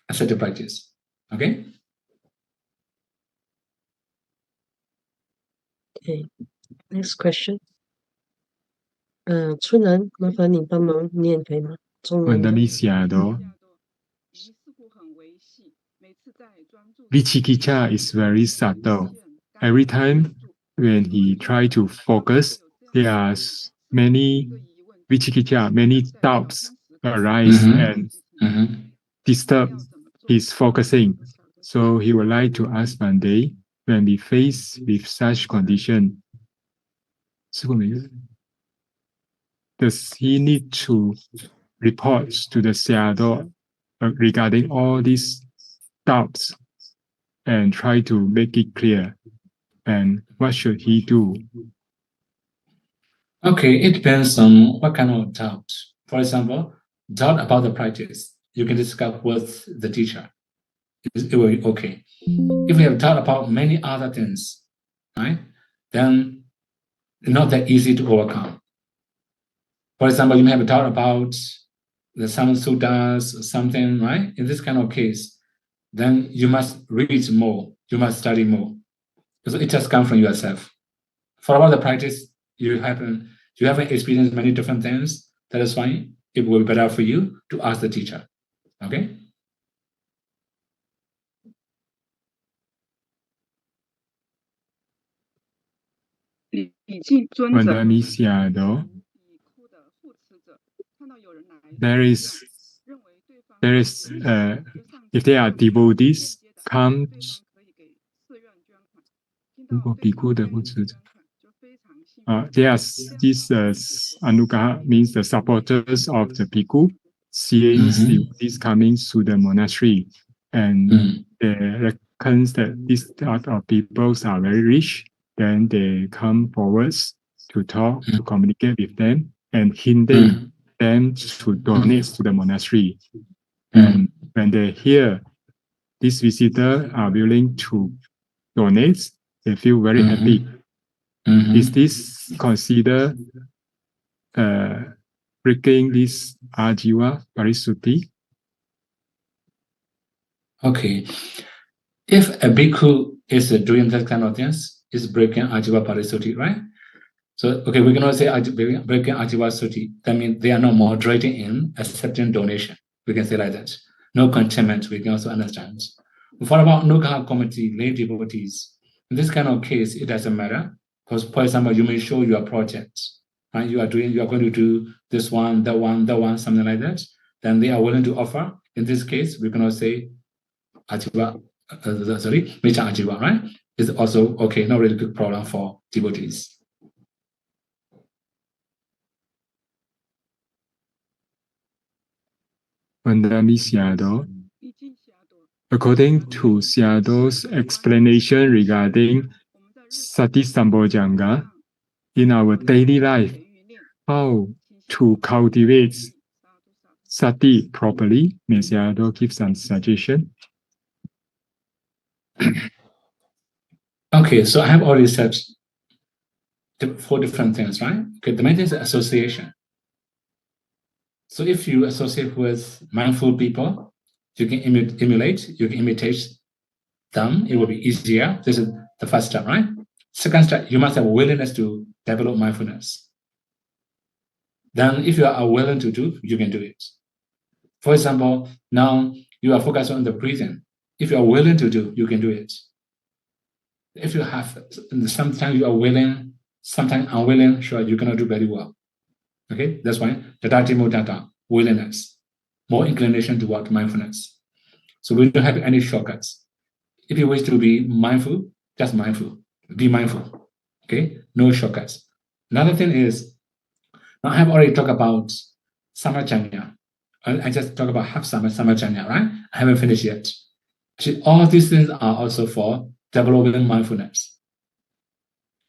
ascetic practice. Okay. Okay. Next question. 春兰，麻烦你帮忙念可以吗？中文的。Vichikiccha is very subtle. Every time when he try to focus, there are many vichikiccha, many doubts arise and disturb his focusing. So he would like to ask Monday, when we face with such condition, does he need to report to the Sayadaw regarding all these doubts and try to make it clear? And what should he do? Okay, it depends on what kind of doubt. For example, doubt about the practice, you can discuss with the teacher. It will be okay. If we have doubt about many other things, right, then it's not that easy to overcome. For example, you may have a doubt about the some suttas or something, right? In this kind of case, then you must read more, you must study more. Because it just comes from yourself. For about the practice, you haven't experienced many different things. That is why it will be better for you to ask the teacher. Okay? There is if there are devotees come there's this anugaha means the supporters of the bhikkhu seeing devotees coming to the monastery, and they reckon that this type of people are very rich, then they come forwards to talk, to communicate with them, and hinting them to donate to the monastery. And when they hear these visitors are willing to donate, they feel very happy. Is this considered breaking this ajiva parisuddhi? Okay. If a bhikkhu is doing that kind of things, is breaking ajiva parisuddhi, right? So, okay, we cannot say breaking ajiva suddhi. That means they are not moderating in accepting donation. We can say like that. No contentment, we can also understand. What about Nugaha committee, lay devotees? In this kind of case, it doesn't matter. Because, for example, you may show your project. right? You are going to do this one, that one, something like that. Then they are willing to offer. In this case, we cannot say Ajiva, Mecha Ajiva, right? It's also okay, not really big problem for devotees. According to Sayadaw's explanation regarding Sati Sambojjhanga in our daily life, how to cultivate Sati properly, may Sayadaw give some suggestion? Okay, so I have already said 4 different things, right? Okay, the main thing is association. So if you associate with mindful people, you can emulate, you can imitate them, it will be easier. This is the first step, right? Second step, you must have a willingness to develop mindfulness. Then if you are willing to do, you can do it. For example, now you are focused on the breathing. If you are willing to do, you can do it. If you have, sometimes you are willing, sometimes unwilling, sure, you cannot do very well. Okay, that's why Dadati Modaka, willingness, more inclination toward mindfulness. So we don't have any shortcuts. If you wish to be mindful, just mindful. Be mindful. Okay, no shortcuts. Another thing is, now I have already talked about Samajanya. I just talked about half Samajanya, right? I haven't finished yet. Actually, all these things are also for developing mindfulness.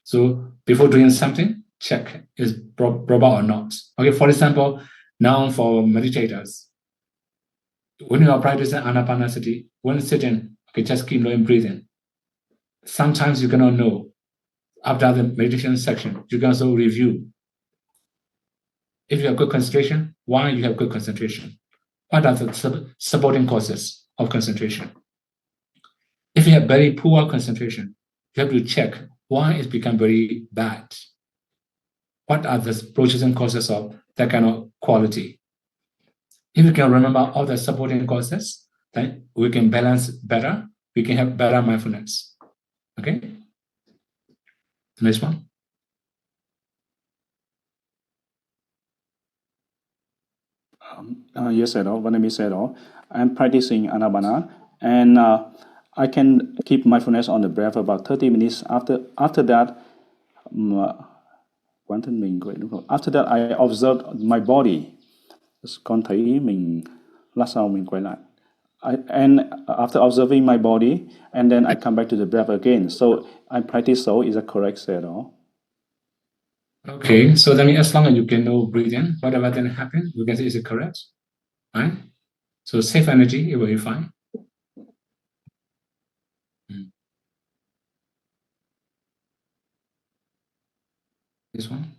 So before doing something, check is proper or not. Okay, for example, now for meditators, when you are practicing anapanasati, when sitting, okay, just keep knowing breathing. Sometimes you cannot know. After the meditation section, you can also review. If you have good concentration, why you have good concentration? What are the supporting causes of concentration? If you have very poor concentration, you have to check why it's become very bad. What are the processing causes of that kind of quality? If you can remember all the supporting causes, then we can balance better. We can have better mindfulness. Okay? Next one. Yes, at all. My name is Sayadaw. I'm practicing Anapana, and I can keep mindfulness on the breath about 30 minutes. After that, after that, I observe my body. Con thấy mình lát sau mình quay lại. And after observing my body, and then I come back to the breath again. So I practice so. Is that correct, Sayadaw? Okay, so that means as long as you can know breathing, whatever then happens, you can say is it correct, right? So safe energy, it will be fine. This one.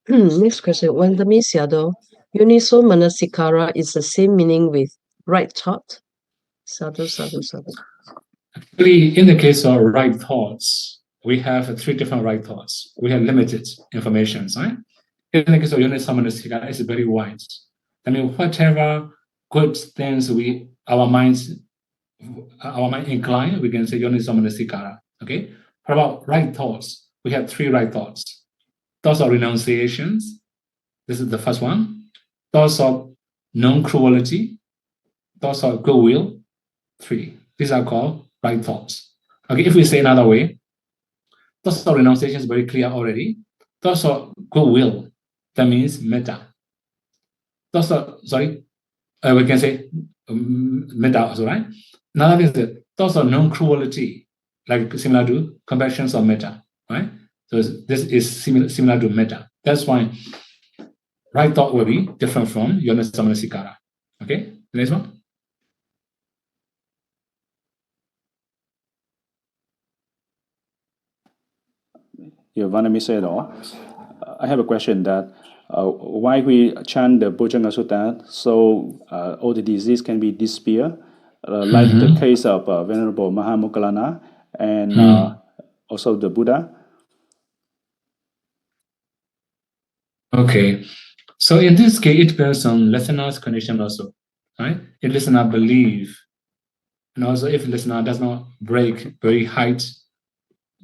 Next question. Vandami Sayadaw, Uniso Manasikara is the same meaning with right thought? Sadhu. Actually, in the case of right thoughts, we have 3 different right thoughts. We have limited information, right? In the case of Uniso Manasikara, it's very wide. I mean, whatever good things our mind incline, we can say Uniso Manasikara. Okay? What about right thoughts? We have 3 right thoughts. Thoughts of renunciations. This is the first one. Thoughts of non-cruelty. Thoughts of goodwill. 3. These are called right thoughts. Okay, if we say another way, thoughts of renunciation is very clear already. Thoughts of goodwill, that means metta. Thoughts of, we can say metta also, right? Another thing is thoughts of non-cruelty, like similar to compassion or metta, right? So this is similar to metta. That's why right thought will be different from Uniso Manasikara. Okay, next one. Yeah, Vandami Sayadaw. I have a question that why we chant the Bojjhanga Sutta so all the disease can be disappear, like the case of Venerable Mahamoggallana and also the Buddha. Okay, so in this case, it depends on listener's condition also, right? If listener believe, and also if listener does not break very height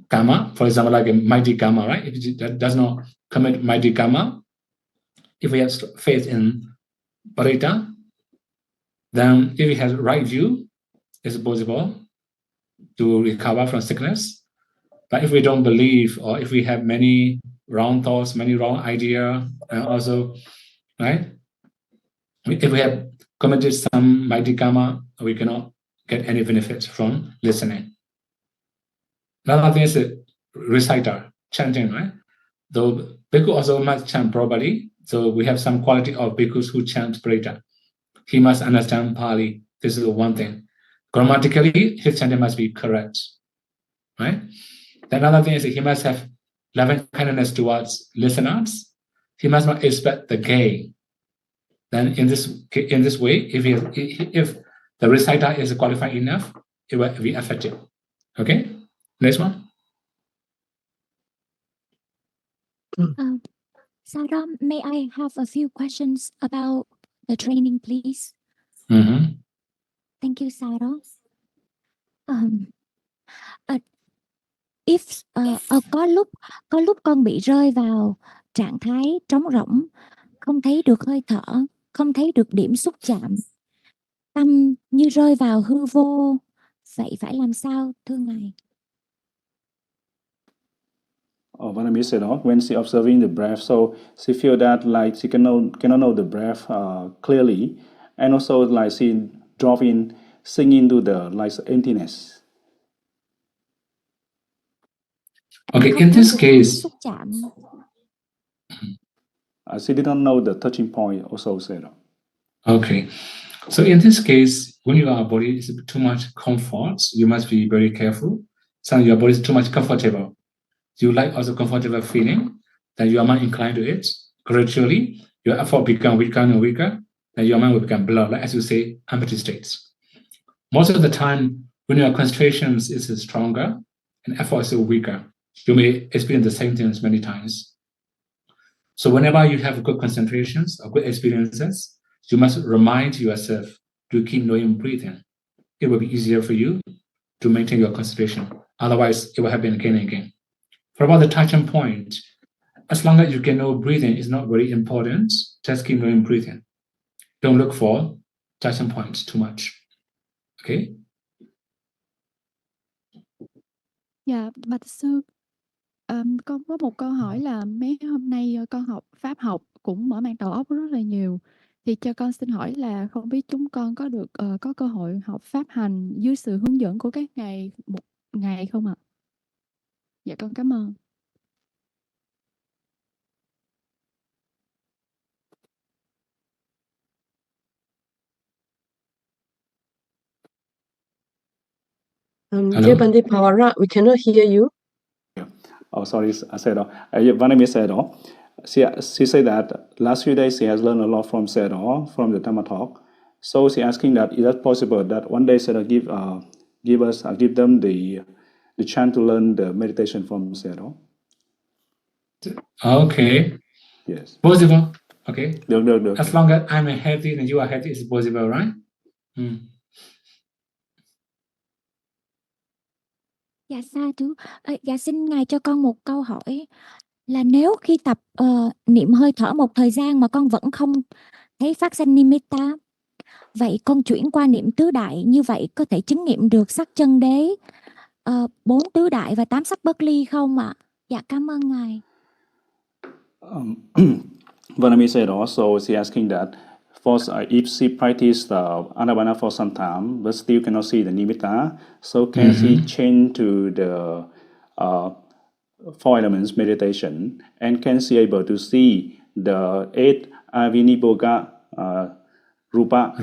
karma, for example, like a mighty karma, right? If it does not commit mighty karma, if we have faith in Parita, then if we have right view, it's possible to recover from sickness. But if we don't believe, or if we have many wrong thoughts, many wrong ideas, and also, right? If we have committed some mighty karma, we cannot get any benefit from listening. Another thing is a reciter, chanting, right? Though bhikkhu also must chant properly, so we have some quality of bhikkhus who chant Parita. He must understand Pali. This is the one thing. Grammatically, his chanting must be correct, right? Another thing is he must have loving kindness towards listeners. He must not expect the gain. Then in this way, if the reciter is qualified enough, it will be effective. Okay, next one. Sadam, may I have a few questions about the training, please? Thank you, Sadam. Có lúc con bị rơi vào trạng thái trống rỗng, không thấy được hơi thở, không thấy được điểm xúc chạm, tâm như rơi vào hư vô. Vậy phải làm sao, thưa Ngài? Vanami said, when she observing the breath, so she feel that like she cannot know the breath clearly, and also like she drop in, sink into the like emptiness. Okay, in this case, she did not know the touching point. Also said. Okay, so in this case, when your body is too much comfort, you must be very careful. Some your body is too much comfortable. You like also comfortable feeling, then your mind inclined to it. Gradually, your effort become weaker and weaker, then your mind will become blurred, like as you say, empty states. Most of the time, when your concentration is stronger and effort is weaker, you may experience the same things many times. So whenever you have good concentrations or good experiences, you must remind yourself to keep knowing breathing. It will be easier for you to maintain your concentration. Otherwise, it will happen again and again. For about the touching point, as long as you can know breathing is not very important, just keep knowing breathing. Don't look for touching points too much. Okay? Dạ, bạch sư, con có một câu hỏi là mấy hôm nay con học Pháp học cũng mở mang đầu óc rất là nhiều. Thì cho con xin hỏi là không biết chúng con có được có cơ hội học Pháp hành dưới sự hướng dẫn của các ngài một ngày không ạ? Dạ con cảm ơn. Dear Bande Pawara, we cannot hear you. Oh, sorry, I said, Vanami said, she said that last few days she has learned a lot from Sedo, from the Dhamma talk. So she asking that is that possible that one day Sedo give them the chance to learn the meditation from Sedo? Okay. Yes. Possible. Okay. Được. As long as I'm healthy and you are healthy, it's possible, right? Dạ sa thú. Dạ xin Ngài cho con một câu hỏi là nếu khi tập niệm hơi thở một thời gian mà con vẫn không thấy phát sinh nimitta, vậy con chuyển qua niệm tứ đại, như vậy có thể chứng nghiệm được sắc chân đế, 4 tứ đại và 8 sắc bất ly không ạ? Dạ cảm ơn Ngài. Vanami said also, she asking that if she practiced Anapana for some time but still cannot see the nimitta, so can she change to the 4 elements meditation, and can she able to see the 8 aviniboga rupa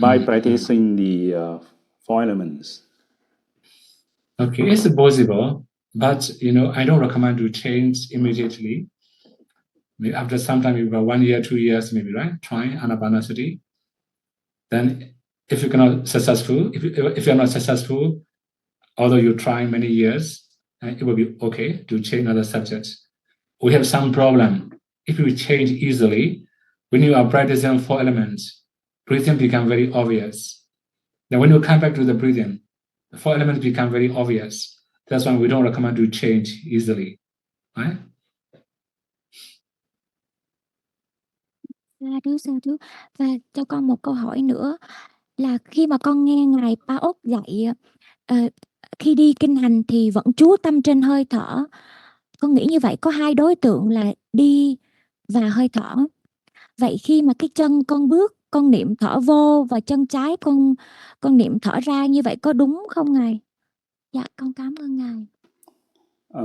by practicing the 4 elements? Okay, it's possible, but I don't recommend to change immediately. Maybe after some time, about 1 year, 2 years, maybe, right? Try Anapanasati. Then, if you're not successful, if you're not successful, although you try many years, it will be okay to change another subject. We have some problem. If you change easily, when you are practicing 4 elements, breathing become very obvious. Then when you come back to the breathing, the 4 elements become very obvious. That's why we don't recommend to change easily, right? Sa thú. Và cho con một câu hỏi nữa là khi mà con nghe Ngài Paauk dạy khi đi kinh hành thì vẫn chú tâm trên hơi thở. Con nghĩ như vậy có hai đối tượng là đi và hơi thở. Vậy khi mà cái chân con bước, con niệm thở vô và chân trái con niệm thở ra, như vậy có đúng không Ngài? Dạ, con cảm ơn Ngài.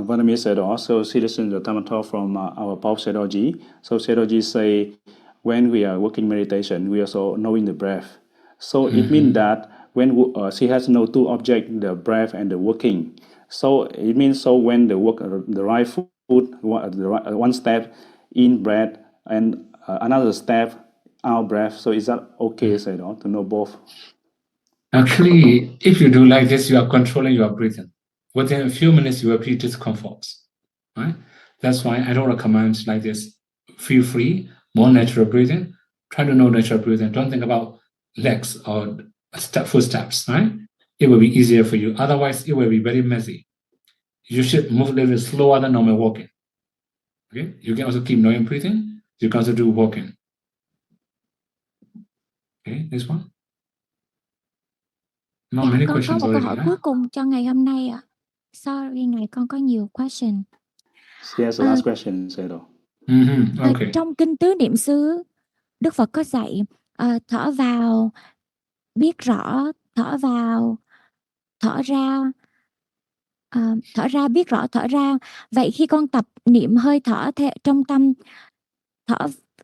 Vanami said also, she listened to the Dhamma talk from our Paul Sedoji. So Sedoji say, when we are working meditation, we also knowing the breath. So it means that when she has no two objects, the breath and the working. So it means so when the right foot, one step in breath and another step out breath. So is that okay, Sayadaw, to know both? Actually, if you do like this, you are controlling your breathing. Within a few minutes, you will feel discomfort, right? That's why I don't recommend like this. Feel free, more natural breathing. Try to know natural breathing. Don't think about legs or footsteps, right? It will be easier for you. Otherwise, it will be very messy. You should move a little bit slower than normal walking. Okay? You can also keep knowing breathing. You can also do walking. Okay, this one. Not Dạ, many con có questions một câu already, hỏi right? cuối cùng cho ngày hôm nay ạ. Sorry Ngài, con có nhiều question. Yes, the last question, Sayadaw. Okay. Trong kinh Tứ Niệm xứ, Đức Phật có dạy thở vào biết rõ, thở vào thở ra, thở ra biết rõ, thở ra. Vậy khi con tập niệm hơi thở trong tâm,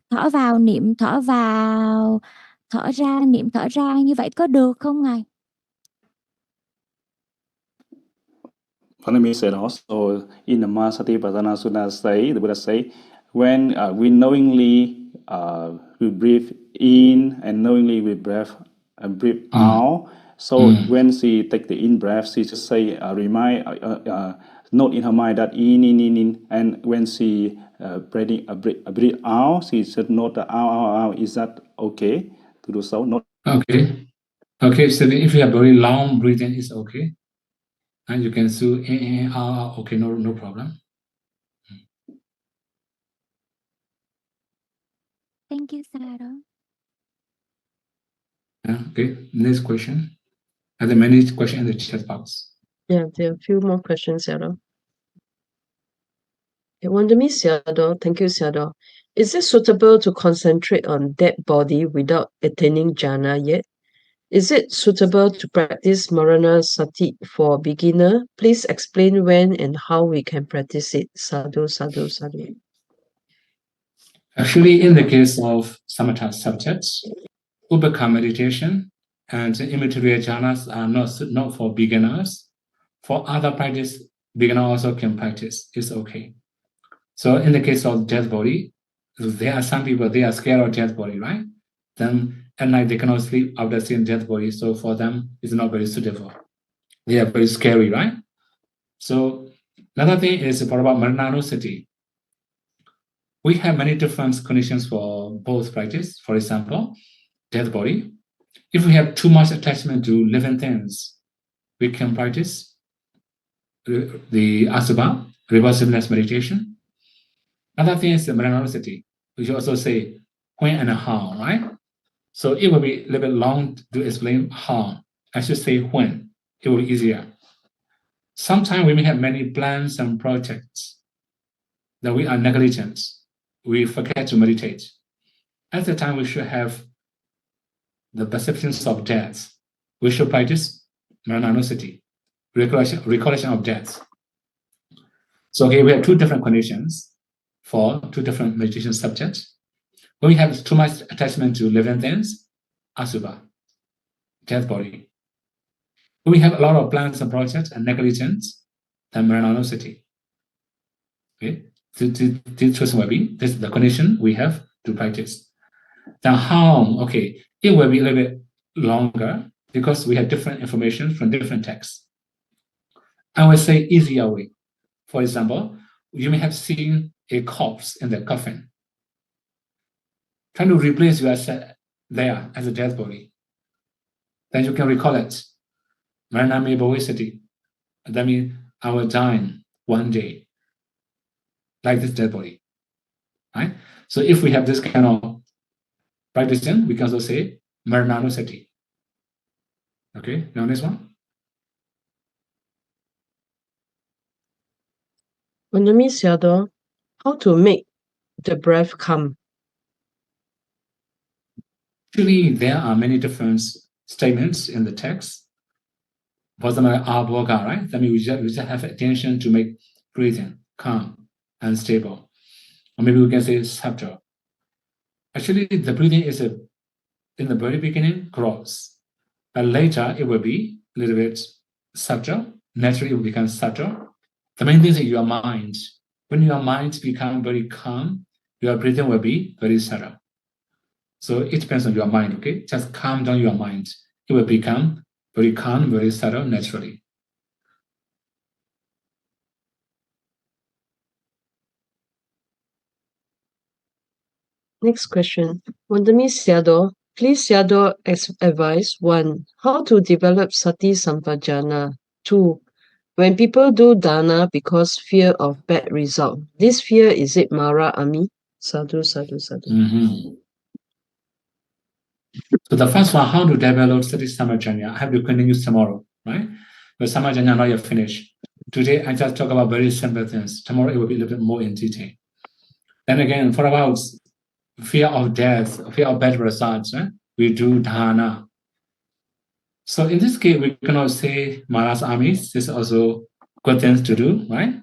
thở vào niệm thở vào, thở ra niệm thở ra, như vậy có được không Ngài? Vanami said also in the Mahasatipatthana Sutta say, the Buddha say, when we knowingly we breathe in and knowingly we breathe out. So when she take the in breath, she just say note in her mind that in, and when she breathe out, she should note the out. Is that okay to do so? Not Okay. Okay, so if you have very long breathing, it's okay. And you can do in, out, okay, no problem. Thank you, Sayadaw. Okay, next question. Are there many questions in the chat box? Yeah, there are a few more questions, Sayadaw. Wandami Sayadaw, thank you, Sayadaw. Is it suitable to concentrate on dead body without attaining jhana yet? Is it suitable to practice Dananussati for beginner? Please explain when and how we can practice it. Sadhu, sadhu, sadhu. Actually, in the case of samatha subjects, Ubeka meditation and immaterial jhanas are not for beginners. For other practice, beginner also can practice. It's okay. So in the case of dead body, there are some people, they are scared of dead body, right? Then at night they cannot sleep after seeing dead body. So for them, it's not very suitable. They are very scary, right? So another thing is about Dananussati. We have many different conditions for both practice. For example, dead body. If we have too much attachment to living things, we can practice the Asubha, reversiveness meditation. Another thing is the Dananussati. We should also say when and how, right? So it will be a little bit long to explain how. I should say when. It will be easier. Sometimes we may have many plans and projects that we are negligent. We forget to meditate. At the time, we should have the perceptions of death. We should practice Dananussati, recollection of death. So here we have two different conditions for two different meditation subjects. When we have too much attachment to living things, Asubha, death body. When we have a lot of plans and projects and negligence, then Dananussati. Okay, this choice will be, this is the condition we have to practice. Now how, okay, it will be a little bit longer because we have different information from different texts. I will say easier way. For example, you may have seen a corpse in the coffin. Trying to replace yourself there as a dead body. Then you can recall it. Maranami Bhavisati. That means our dying one day, like this dead body, right? So if we have this kind of practice, then we can also say Dananussati. Okay, now next one. Vanami Sayadaw, how to make the breath come? Actually, there are many different statements in the text. For example, Abhoga, right? That means we just have attention to make breathing calm and stable. Or maybe we can say subtle. Actually, the breathing is in the very beginning gross, but later it will be a little bit subtle. Naturally, it will become subtle. The main thing is your mind. When your mind becomes very calm, your breathing will be very subtle. So it depends on your mind, okay? Just calm down your mind. It will become very calm, very subtle naturally. Next question. Vanami Sayadaw, please Sayadaw advise 1. How to develop Sati Sampajana? 2. When people do dana because fear of bad result, this fear, is it Mara Ami? Sadhu, sadhu, sadhu. So the first one, how to develop Sati Sampajana? I have to continue tomorrow, right? But Sampajana not yet finished. Today, I just talk about very simple things. Tomorrow, it will be a little bit more in detail. Then again, for about fear of death, fear of bad results, right? We do dana. So in this case, we cannot say Mara's armies. This is also good things to do, right?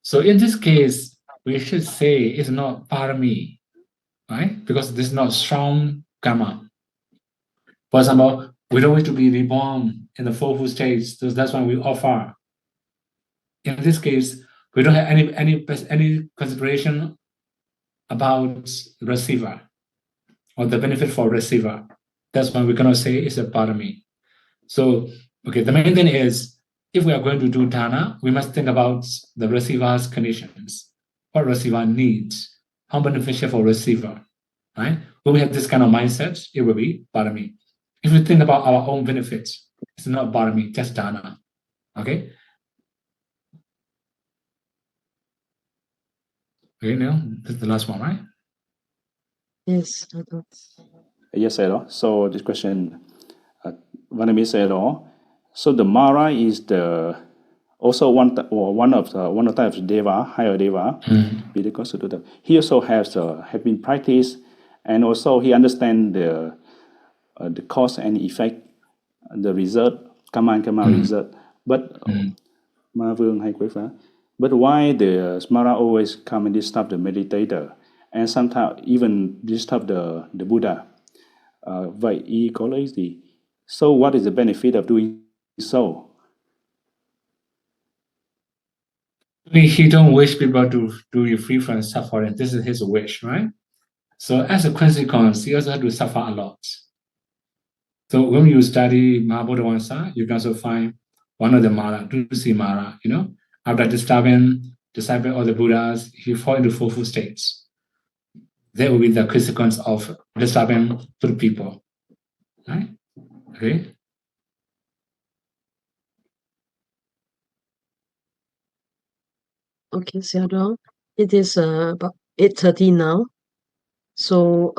So in this case, we should say it's not parami, right? Because this is not strong karma. For example, we don't want to be reborn in the fourfold states, so that's why we offer. In this case, we don't have any consideration about receiver or the benefit for receiver. That's why we cannot say it's a parami. So, okay, the main thing is, if we are going to do dana, we must think about the receiver's conditions, what receiver needs, how beneficial for receiver, right? When we have this kind of mindset, it will be parami. If we think about our own benefits, it's not parami, just dana, okay? Okay, now, this is the last one, right? Yes, Sayadaw. Yes, Sayadaw. So this question, Vanami Sayadaw. So the Mara is the also one of the types of deva, higher deva. He also has been practiced, and also he understands the cause and effect, the result, karma and karma result. But Ma Vương hay Quế Phá. But why the Mara always come and disturb the meditator, and sometimes even disturb the Buddha? Vậy y có lợi gì? So what is the benefit of doing so? He don't wish people to be free from suffering. This is his wish, right? So as a consequence, he also had to suffer a lot. So when you study Mahabodhavansa, you can also find one of the Mara, Dusi Mara, after disturbing all the Buddhas, he fall into fourfold states. That will be the consequence of disturbing to the people, right? Okay. Okay, Sayadaw. It is about 8:30 now. So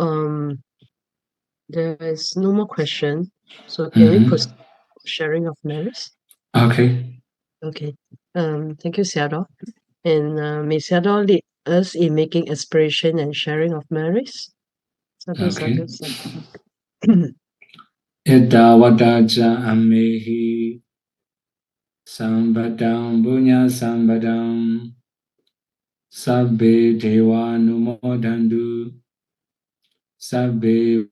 there is no more question. So can we proceed with sharing of merits? Okay. Okay. Thank you, Sayadaw. And may Sayadaw lead us in making aspiration and sharing of merits. Sadhu, Okay. sadhu, sadhu. Ita wadaja amehi sambadam bunya sambadam sabbe deva numodandu sabbe